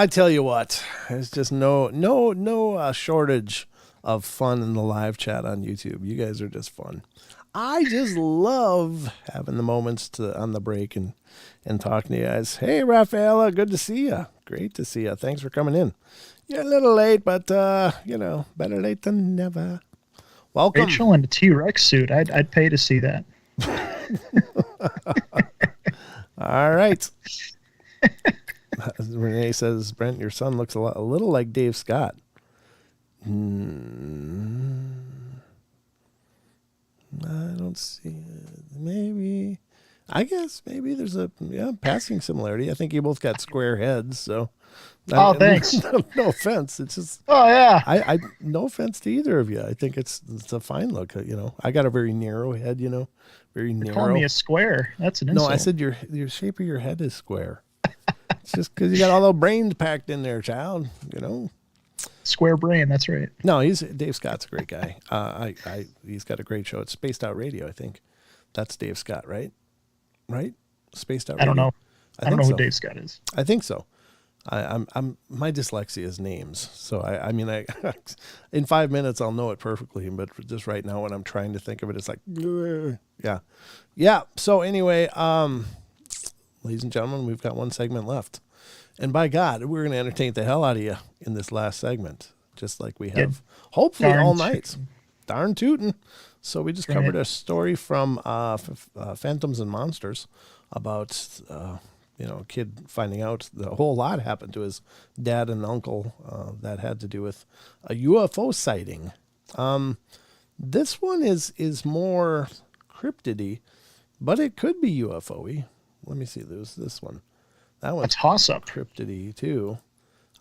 I tell you what, there's just no shortage of fun in the live chat on YouTube. You guys are just fun. I just love having the moments on the break and talking to you guys. Hey, Rafaela, good to see you. Great to see you. Thanks for coming in. You're a little late, but, better late than never. Welcome. Rachel in a T-Rex suit. I'd pay to see that. All right. Renee says, Brent, your son looks a little like Dave Scott. I don't see it. Maybe. I guess maybe there's a passing similarity. I think you both got square heads, so. Oh, thanks. No offense. It's just. Oh yeah. I no offense to either of you. I think it's a fine look. I got a very narrow head. Very narrow. You're calling me a square. That's an insult. No, I said your shape of your head is square. It's just because you got all those brains packed in there, child. Square brain. That's right. No, Dave Scott's a great guy. He's got a great show. It's Spaced Out Radio, I think. That's Dave Scott, right? Right? Spaced Out Radio. I don't know. I don't know so. who Dave Scott is. I think so. I'm my dyslexia is names, so I mean in 5 minutes I'll know it perfectly, but just right now when I'm trying to think of it, it's like yeah. So anyway, ladies and gentlemen, we've got one segment left, and by God, we're going to entertain the hell out of you in this last segment, just like we have hopefully all night. Darn tootin'. So we just covered a story from Phantoms and Monsters about. A kid finding out the whole lot happened to his dad and uncle that had to do with a UFO sighting. This one is more cryptidy, but it could be UFO-y. Let me see. There's this one. That one's toss-up cryptidy too.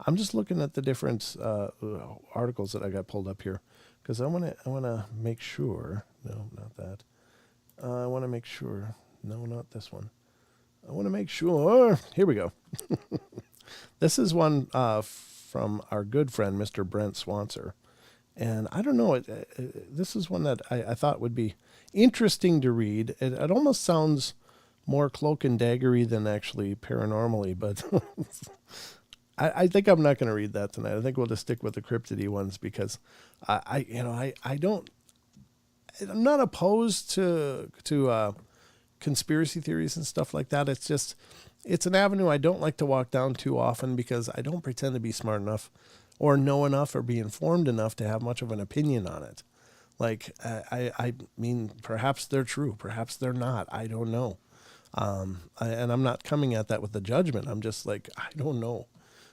I'm just looking at the different articles that I got pulled up here because I want to make sure. No, not that. I want to make sure. No, not this one. I want to make sure. Here we go. This is one from our good friend, Mr. Brent Swanser. And I don't know, this is one that I thought would be interesting to read. It almost sounds more cloak and daggery than actually paranormally, but I think I'm not going to read that tonight. I think we'll just stick with the cryptidy ones because I'm not opposed to conspiracy theories and stuff like that. It's an avenue I don't like to walk down too often because I don't pretend to be smart enough or know enough or be informed enough to have much of an opinion on it. Like, I mean, perhaps they're true, perhaps they're not. I don't know. And I'm not coming at that with a judgment. I'm just like, I don't know.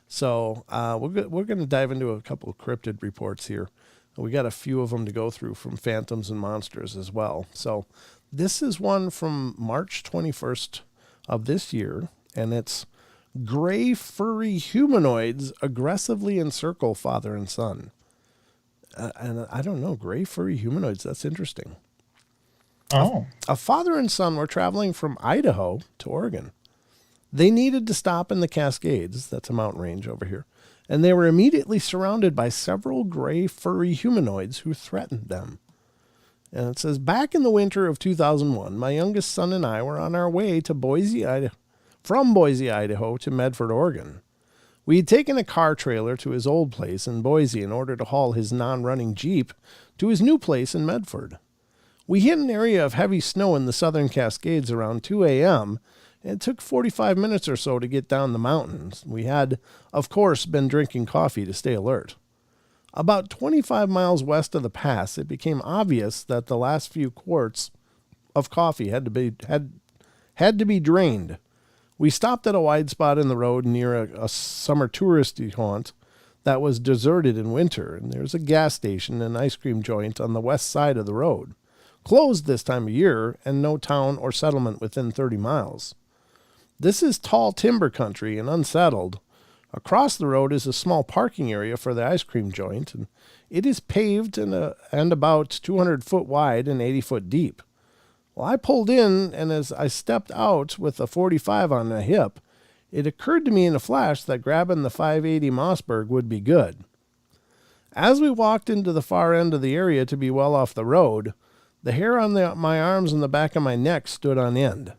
So we're going to dive into a couple of cryptid reports here. We got a few of them to go through from Phantoms and Monsters as well. So this is one from March 21st of this year, and it's gray furry humanoids aggressively encircle father and son. And I don't know, gray furry humanoids, that's interesting. Oh. A father and son were traveling from Idaho to Oregon. They needed to stop in the Cascades, that's a mountain range over here, and they were immediately surrounded by several gray furry humanoids who threatened them. And it says, back in the winter of 2001, my youngest son and I were on our way to from Boise, Idaho to Medford, Oregon. We had taken a car trailer to his old place in Boise in order to haul his non-running Jeep to his new place in Medford. We hit an area of heavy snow in the southern Cascades around 2 a.m., and it took 45 minutes or so to get down the mountains. We had, of course, been drinking coffee to stay alert. About 25 miles west of the pass, it became obvious that the last few quarts of coffee had to be drained. We stopped at a wide spot in the road near a summer touristy haunt that was deserted in winter, and there's a gas station and ice cream joint on the west side of the road, closed this time of year, and no town or settlement within 30 miles. This is tall timber country and unsettled. Across the road is a small parking area for the ice cream joint, and it is paved and about 200 foot wide and 80 foot deep. Well, I pulled in, and as I stepped out with a 45 on my hip, it occurred to me in a flash that grabbing the 580 Mossberg would be good. As we walked into the far end of the area to be well off the road, the hair on my arms and the back of my neck stood on end.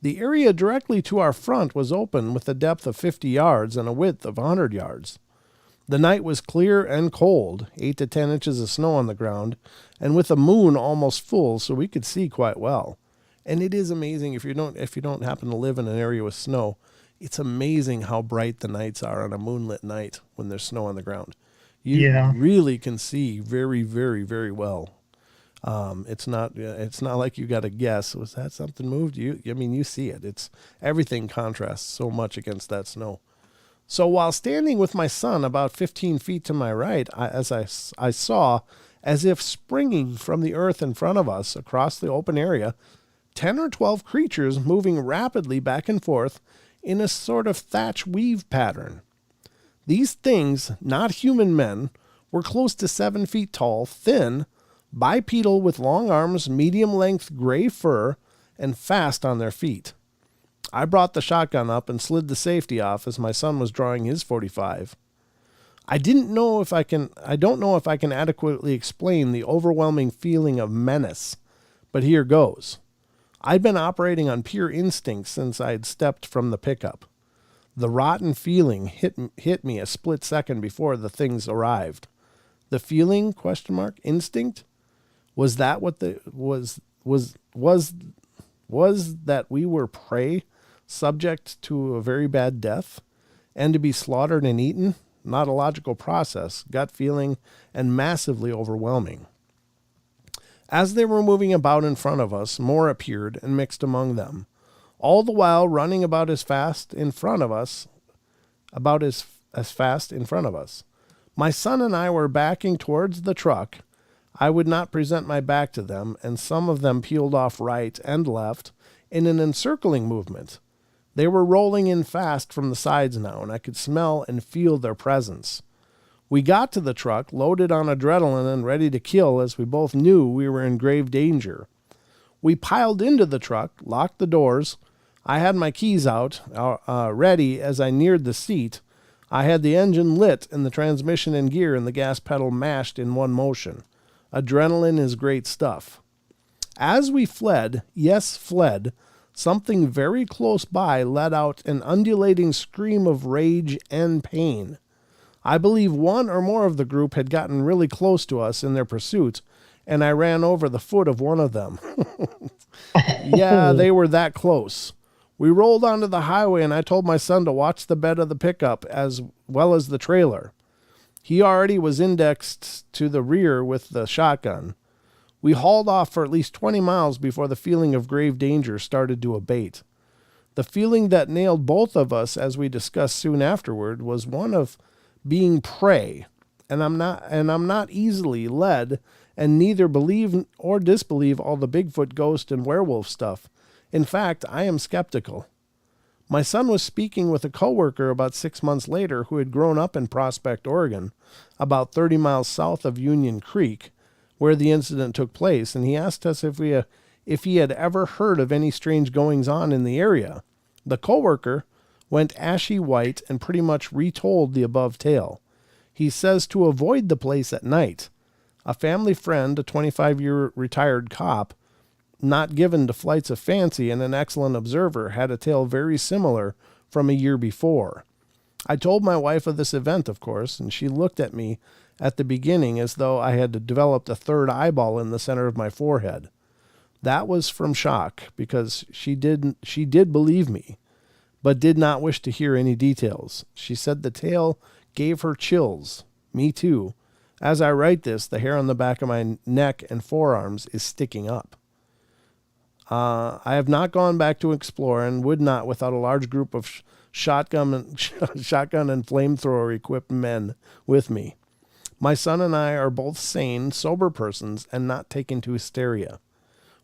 The area directly to our front was open with a depth of 50 yards and a width of 100 yards. The night was clear and cold, 8 to 10 inches of snow on the ground, and with the moon almost full, so we could see quite well. And it is amazing if you don't happen to live in an area with snow. It's amazing how bright the nights are on a moonlit night when there's snow on the ground. You really can see very, very, very well. It's not like you got to guess. Was that something moved? You see it. Everything contrasts so much against that snow. So while standing with my son about 15 feet to my right, I saw, as if springing from the earth in front of us across the open area, 10 or 12 creatures moving rapidly back and forth in a sort of thatch weave pattern. These things, not human men, were close to 7 feet tall, thin, bipedal with long arms, medium-length gray fur, and fast on their feet. I brought the shotgun up and slid the safety off as my son was drawing his .45. I don't know if I can adequately explain the overwhelming feeling of menace, but here goes. I'd been operating on pure instinct since I'd stepped from the pickup. The rotten feeling hit me a split second before the things arrived. The feeling? ? Instinct? Was that what was that we were prey, subject to a very bad death, and to be slaughtered and eaten? Not a logical process, gut feeling, and massively overwhelming. As they were moving about in front of us, more appeared and mixed among them, all the while running about as fast in front of us. My son and I were backing towards the truck. I would not present my back to them, and some of them peeled off right and left in an encircling movement. They were rolling in fast from the sides now, and I could smell and feel their presence. We got to the truck, loaded on adrenaline and ready to kill, as we both knew we were in grave danger. We piled into the truck, locked the doors. I had my keys out, ready as I neared the seat. I had the engine lit and the transmission in gear and the gas pedal mashed in one motion. Adrenaline is great stuff. As we fled, something very close by let out an undulating scream of rage and pain. I believe one or more of the group had gotten really close to us in their pursuit, and I ran over the foot of one of them. Yeah, they were that close. We rolled onto the highway, and I told my son to watch the bed of the pickup as well as the trailer. He already was indexed to the rear with the shotgun. We hauled off for at least 20 miles before the feeling of grave danger started to abate. The feeling that nailed both of us, as we discussed soon afterward, was one of being prey, and I'm not easily led, and neither believe or disbelieve all the Bigfoot, ghost, and werewolf stuff. In fact, I am skeptical. My son was speaking with a coworker about 6 months later who had grown up in Prospect, Oregon, about 30 miles south of Union Creek, where the incident took place, and he asked us if he had ever heard of any strange goings-on in the area. The coworker went ashy white and pretty much retold the above tale. He says to avoid the place at night. A family friend, a 25-year retired cop, not given to flights of fancy and an excellent observer, had a tale very similar from a year before. I told my wife of this event, of course, and she looked at me at the beginning as though I had developed a third eyeball in the center of my forehead. That was from shock, because she did believe me, but did not wish to hear any details. She said the tale gave her chills. Me too. As I write this, the hair on the back of my neck and forearms is sticking up. I have not gone back to explore and would not without a large group of shotgun and flamethrower equipped men with me. My son and I are both sane, sober persons and not taken to hysteria.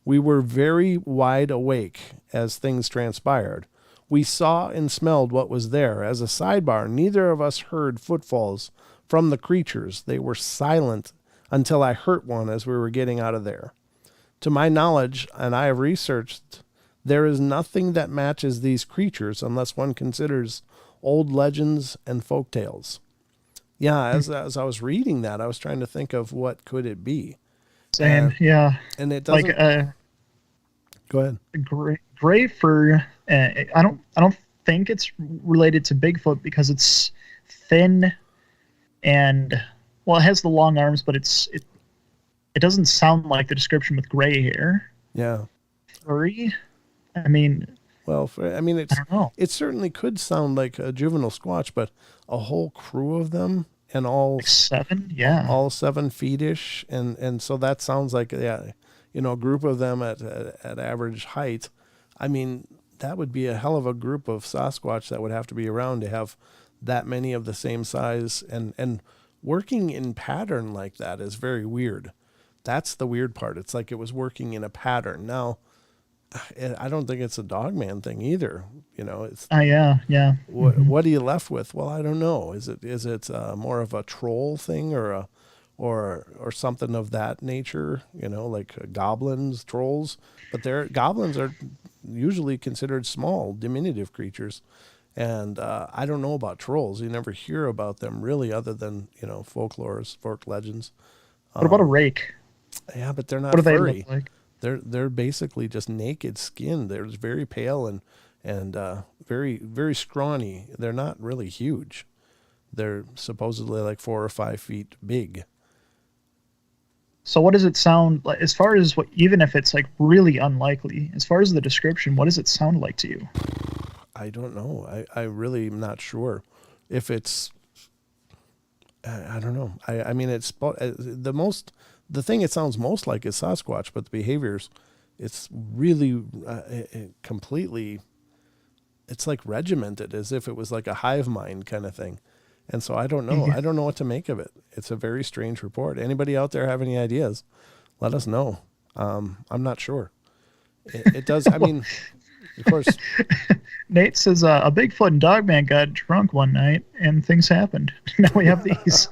We were very wide awake as things transpired. We saw and smelled what was there. As a sidebar, neither of us heard footfalls from the creatures. They were silent until I hurt one as we were getting out of there. To my knowledge, and I have researched, there is nothing that matches these creatures unless one considers old legends and folk tales. Yeah, as I was reading that, I was trying to think of what could it be. Same, yeah. And it doesn't... Go ahead. Gray fur. I don't think it's related to Bigfoot because it's thin and well, it has the long arms, but it doesn't sound like the description with gray hair. Yeah. Furry. I mean. Well, I mean, I don't know. it certainly could sound like a juvenile squatch, but a whole crew of them and all like 7, yeah, all 7 feet-ish, and so that sounds like a group of them at average height. I mean, that would be a hell of a group of Sasquatch that would have to be around to have that many of the same size, and working in pattern like that is very weird. That's the weird part. It's like it was working in a pattern. Now, I don't think it's a Dogman thing either. It's yeah. What are you left with? Well, I don't know. Is it more of a troll thing or something of that nature? Like goblins, trolls. But goblins are usually considered small, diminutive creatures, and I don't know about trolls. You never hear about them really, other than folk legends. What about a rake? Yeah, but they're not what do furry. they look like? They're basically just naked skin. They're very pale and very, very scrawny. They're not really huge. They're supposedly like 4 or 5 feet big. So what does it sound like, as far as even if it's like really unlikely, as far as the description, what does it sound like to you? I don't know. I really am not sure if it's, I don't know. I mean, it's the thing it sounds most like is Sasquatch, but the behaviors, it's really completely, it's like regimented, as if it was like a hive mind kind of thing. And so I don't know. I don't know what to make of it. It's a very strange report. Anybody out there have any ideas? Let us know. I'm not sure. It does. I mean, of course. Nate says a Bigfoot and Dogman got drunk one night and things happened. Now we have these.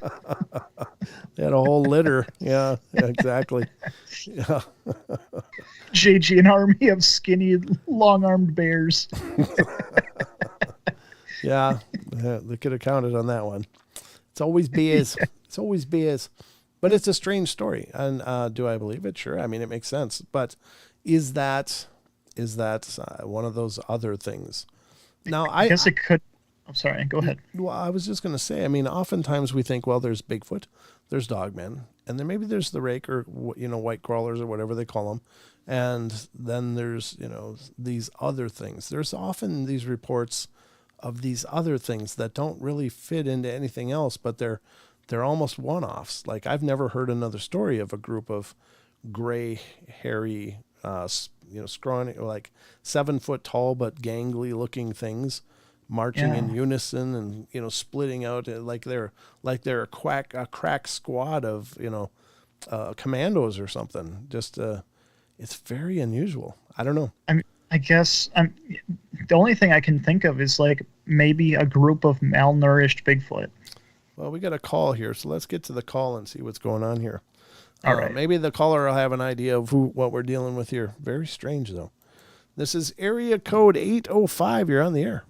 They had a whole litter. Yeah, exactly. Yeah. JG, an army of skinny, long-armed bears. Yeah, they could have counted on that one. It's always beers. It's always beers. But it's a strange story. And do I believe it? Sure. I mean, it makes sense. But is that one of those other things? Now, I guess it could. I'm sorry. Go ahead. Well, I was just going to say, I mean, oftentimes we think, well, there's Bigfoot, there's Dogmen, and then maybe there's the rake or, white crawlers or whatever they call them. And then there's, these other things. There's often these reports of these other things that don't really fit into anything else, but they're almost one-offs. Like, I've never heard another story of a group of gray, hairy, scrawny, like 7 foot tall but gangly looking things marching in unison and splitting out like they're a crack squad of commandos or something. Just it's very unusual. I don't know. I guess the only thing I can think of is like maybe a group of malnourished Bigfoot. Well, we got a call here, so let's get to the call and see what's going on here. All right. Maybe the caller will have an idea of what we're dealing with here. Very strange, though. This is area code 805. You're on the air.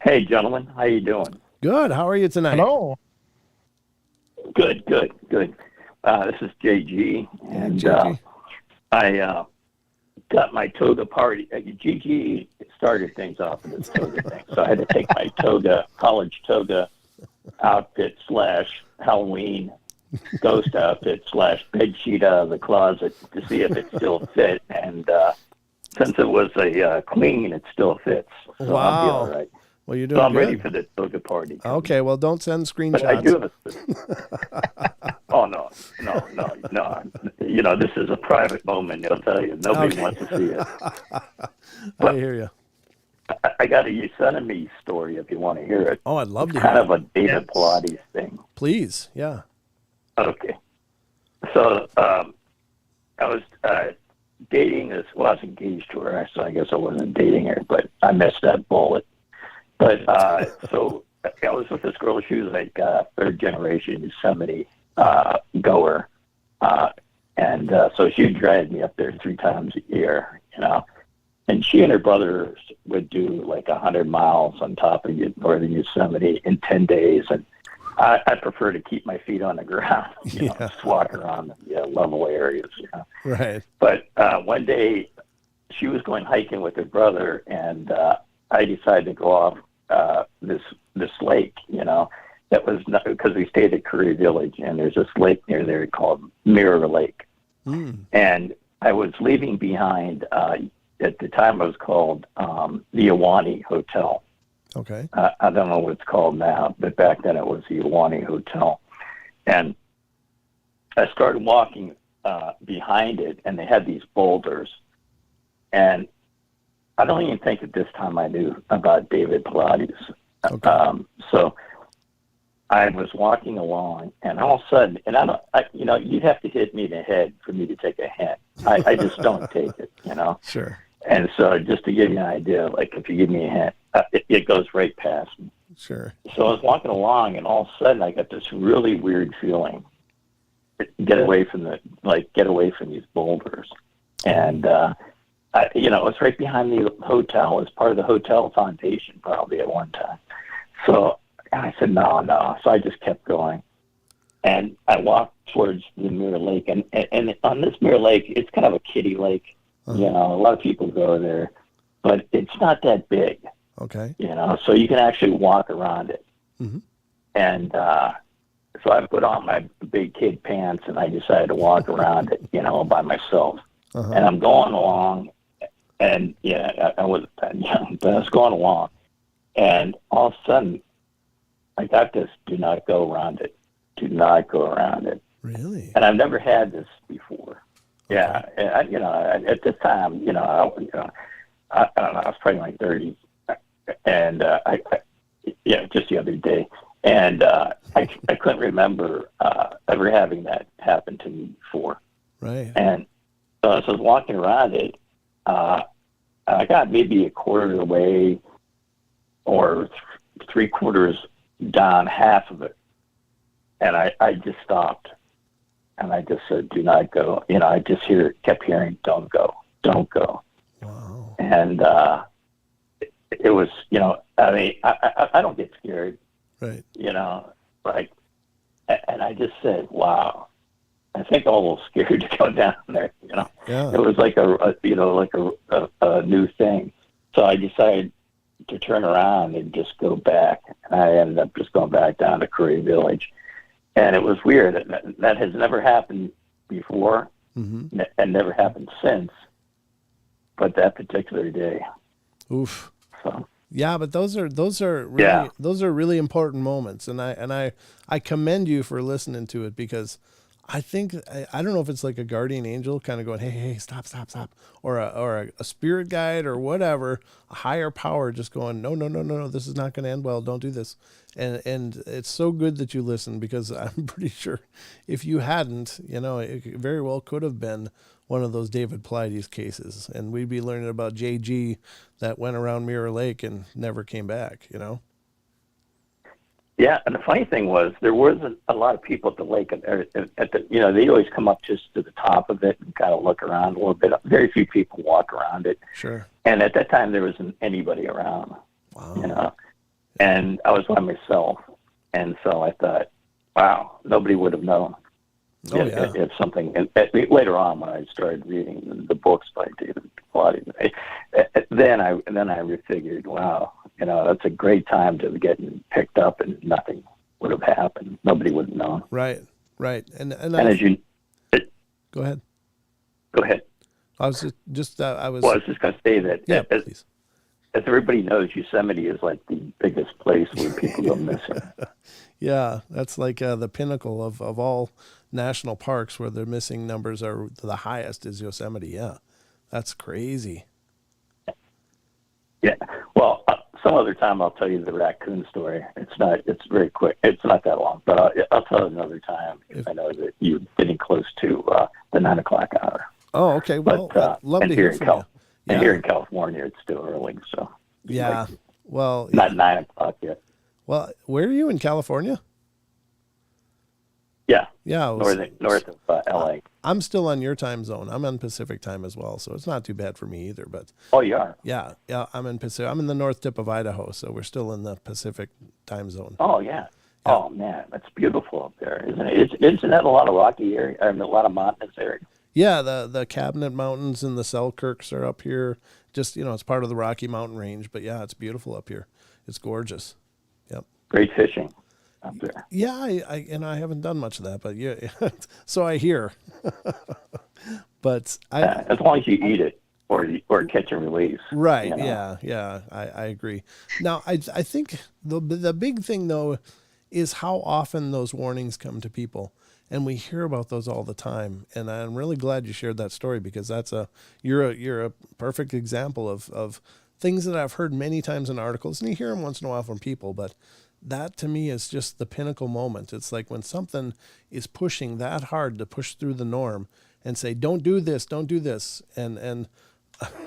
Hey, gentlemen. How you doing? Good. How are you tonight? Hello. Good. This is JG. And JG. I got my toga party. GG started things off with this toga thing. So I had to take my college toga outfit / Halloween ghost outfit / bed sheet out of the closet to see if it still fit. And since it was a clean, it still fits. So wow. I'll be all right. Well, you're doing so I'm good. ready for the toga party. Okay, well, don't send screenshots. But I do have oh, no. This is a private moment, I'll tell you. Nobody wants to see it. I hear you. I got a Yosemite story if you want to hear it. Oh, I'd love to hear it. Kind of a David Yes. Pilates thing. Please, yeah. Okay. So I was dating this, well, I was engaged to her, so I guess I wasn't dating her, but I missed that bullet. But so I was with this girl. She was like a third generation Yosemite goer, and so she would drive me up there 3 times a year, And she and her brothers would do like 100 miles on top of northern Yosemite in 10 days, and I prefer to keep my feet on the ground, just walk around the level areas, Right. But one day she was going hiking with her brother, and I decided to go off this lake, that was not, because we stayed at Curry Village, and there's this lake near there called Mirror Lake. And I was leaving behind, at the time it was called the Iwani Hotel. Okay. I don't know what it's called now, but back then it was the Iwani Hotel. And I started walking behind it, and they had these boulders. And I don't even think at this time I knew about David Pilates. Okay. So I was walking along, and all of a sudden, and you'd have to hit me in the head for me to take a hint. I just don't take it, Sure. And so just to give you an idea, like if you give me a hint, it goes right past me. Sure. So I was walking along, and all of a sudden I got this really weird feeling. Get away from these boulders. And, it was right behind the hotel. It was part of the hotel foundation probably at one time. So I said, no. So I just kept going. And I walked towards the Mirror Lake. And on this Mirror Lake, it's kind of a kiddie lake. A lot of people go there. But it's not that big. Okay. So you can actually walk around it. Mm-hmm. And so I put on my big kid pants, and I decided to walk around it, by myself. Uh-huh. And I'm going along, and I wasn't that young, but I was going along. And all of a sudden, I got this, do not go around it. Do not go around it. Really? And I've never had this before. Okay. Yeah. And at this time, I don't know, I was probably in my 30s. And just the other day. And I couldn't remember ever having that happen to me before. Right. And so as I was walking around it, I got maybe a quarter of the way or three-quarters down half of it. And I just stopped. And I just said, do not go. I just kept hearing, don't go, don't go. Wow. And it was, I don't get scared. Right. And I just said, wow, I think I'm a little scared to go down there, Yeah. It was like a new thing. So I decided to turn around and just go back. And I ended up just going back down to Curry Village. And it was weird. That has never happened before, Mm-hmm. and never happened since, but that particular day. Oof. So. Yeah, but those are really important moments, and I commend you for listening to it, because I think I don't know if it's like a guardian angel kind of going, hey, stop, or a spirit guide or whatever, a higher power just going, no, this is not going to end well, don't do this, and it's so good that you listen, because I'm pretty sure if you hadn't, it very well could have been one of those David Pilates cases, and we'd be learning about JG that went around Mirror Lake and never came back, Yeah, and the funny thing was there wasn't a lot of people at the lake. They always come up just to the top of it and kind of look around a little bit. Very few people walk around it. Sure. And at that time there wasn't anybody around. Wow. And I was by myself, and so I thought, wow, nobody would have known. Oh, yeah. If something, and later on when I started reading the books by David Pilates, then I figured, wow, that's a great time to get picked up, and nothing would have happened. Nobody would have known. Right. And as you go ahead. I was just going to say that. Please. As everybody knows, Yosemite is like the biggest place where people go missing. Yeah, that's like the pinnacle of all national parks, where the missing numbers are the highest is Yosemite. Yeah, that's crazy. Yeah. Well, some other time I'll tell you the raccoon story. It's very quick. It's not that long, but I'll tell it another time. If I know that you're getting close to the 9 o'clock hour. Oh, okay. Well, but, love to hear from you. And here in California, it's still early, so. Yeah. Well, not 9 o'clock yet. Well, where are you in California? Yeah. Yeah. North of LA. I'm still on your time zone. I'm on Pacific time as well, so it's not too bad for me either. But oh, you are? Yeah. I'm in Pacific. I'm in the north tip of Idaho, so we're still in the Pacific time zone. Oh, yeah. Oh man, that's beautiful up there, isn't it? Isn't that a lot of rocky area? I mean, a lot of mountainous area. Yeah, the Cabinet Mountains and the Selkirks are up here. Just, it's part of the Rocky Mountain range, but yeah, it's beautiful up here. It's gorgeous. Yep. Great fishing up there. Yeah, I haven't done much of that, but yeah, so I hear. But as long as you eat it or catch and release. Right. Yeah. I agree. Now, I think the big thing though is how often those warnings come to people, and we hear about those all the time. And I'm really glad you shared that story, because you're a perfect example of things that I've heard many times in articles, and you hear them once in a while from people, but that to me is just the pinnacle moment. It's like when something is pushing that hard to push through the norm and say, don't do this. And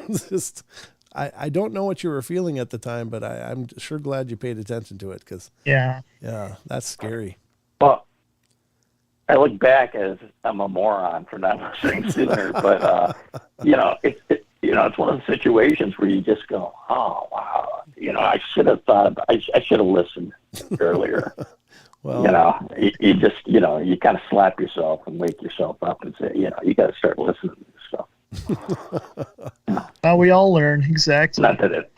just, I don't know what you were feeling at the time, but I'm sure glad you paid attention to it, because yeah, that's scary. Well, I look back as I'm a moron for not listening sooner, but it's one of the situations where you just go, oh wow, I should have I should have listened earlier. Well, you just you kind of slap yourself and wake yourself up and say, you got to start listening to this stuff. We all learn, exactly. Not that it,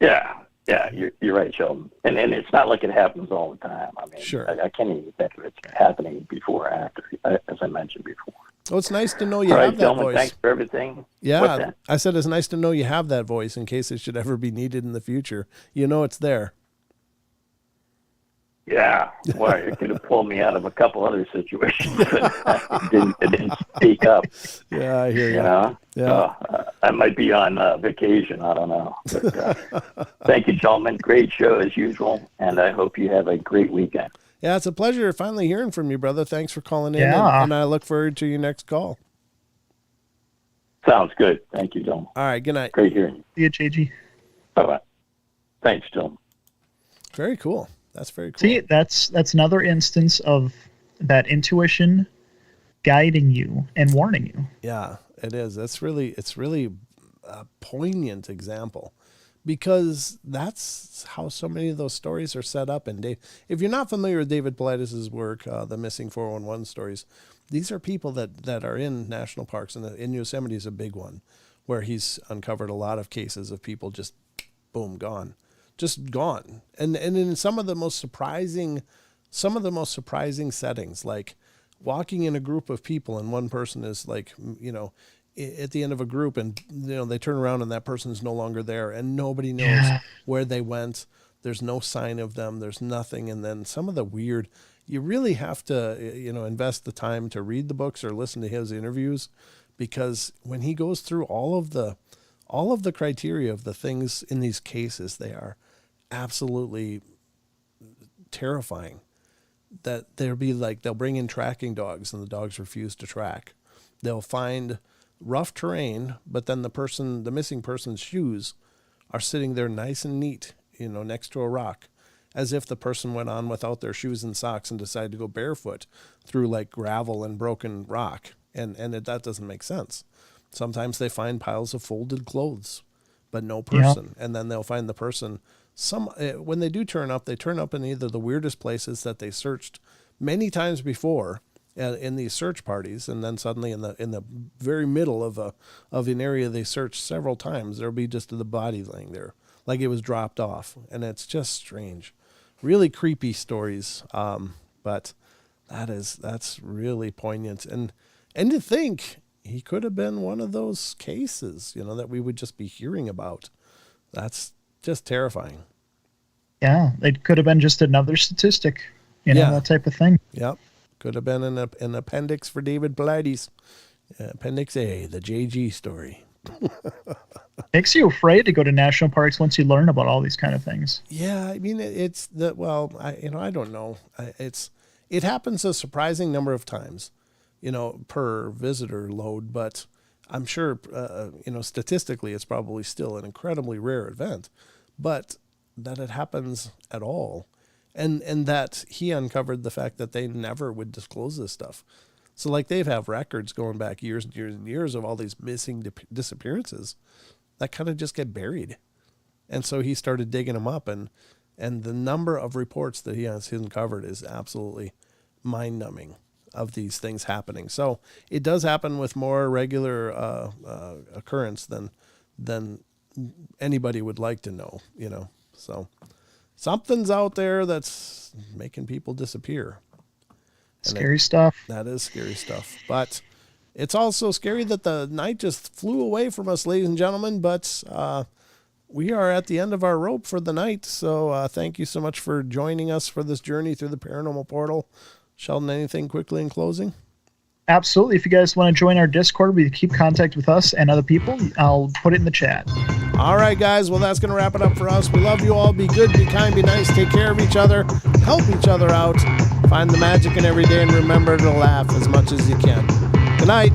yeah, you're right, Sheldon. And it's not like it happens all the time. I mean, sure. I can't even think of it happening before or after, as I mentioned before. Well, it's nice to know you all have right, that gentlemen, voice. Thanks for everything. Yeah, I said it's nice to know you have that voice in case it should ever be needed in the future. It's there. Yeah, well, it could have pulled me out of a couple other situations, but it didn't speak up. Yeah, I hear you. Yeah. I might be on vacation. I don't know. But, thank you, gentlemen. Great show as usual, and I hope you have a great weekend. Yeah, it's a pleasure finally hearing from you, brother. Thanks for calling in, Yeah. and I look forward to your next call. Sounds good. Thank you, gentlemen. All right, good night. Great hearing you. See you, JG. Bye-bye. Thanks, gentlemen. Very cool. That's very cool. See, that's another instance of that intuition guiding you and warning you. Yeah, it is. It's really a poignant example, because that's how so many of those stories are set up. And if you're not familiar with David Paulides' work, the Missing 411 stories, these are people that are in national parks, and in Yosemite is a big one, where he's uncovered a lot of cases of people just boom, gone. Just gone. And in some of the most surprising settings, like walking in a group of people and one person is like, at the end of a group, and they turn around and that person is no longer there, and nobody knows where they went. There's no sign of them. There's nothing. And then some of the weird, you really have to, invest the time to read the books or listen to his interviews, because when he goes through all of the criteria of the things in these cases, they are absolutely terrifying. That they'll bring in tracking dogs and the dogs refuse to track. They'll find rough terrain, but then the missing person's shoes are sitting there nice and neat, next to a rock, as if the person went on without their shoes and socks and decided to go barefoot through like gravel and broken rock. And that doesn't make sense. Sometimes they find piles of folded clothes, but no person. Yeah. And then they'll find the person. When they do turn up, they turn up in either the weirdest places that they searched many times before in these search parties, and then suddenly in the very middle of an area they searched several times, there'll be just the body laying there, like it was dropped off, and it's just strange, really creepy stories. But that's really poignant, and to think he could have been one of those cases, that we would just be hearing about. That's just terrifying. Yeah, it could have been just another statistic, that type of thing. Yep. Could have been an appendix for David Paulides. Appendix A, the JG story. Makes you afraid to go to national parks once you learn about all these kind of things. Yeah, I mean, I don't know. It happens a surprising number of times, per visitor load, but I'm sure, statistically, it's probably still an incredibly rare event, but that it happens at all. And that he uncovered the fact that they never would disclose this stuff. So like they have records going back years and years and years of all these missing disappearances that kind of just get buried. And so he started digging them up, and And the number of reports that he has uncovered is absolutely mind-numbing of these things happening. So it does happen with more regular occurrence than anybody would like to know, you know. So something's out there that's making people disappear. Scary stuff. That is scary stuff. But it's also scary that the night just flew away from us, ladies and gentlemen. But we are at the end of our rope for the night. So thank you so much for joining us for this journey through the paranormal portal. Sheldon, anything quickly in closing? Absolutely. If you guys want to join our Discord, we keep contact with us and other people. I'll put it in the chat. All right, guys. Well, that's going to wrap it up for us. We love you all. Be good, be kind, be nice. Take care of each other. Help each other out. Find the magic in every day and remember to laugh as much as you can. Good night.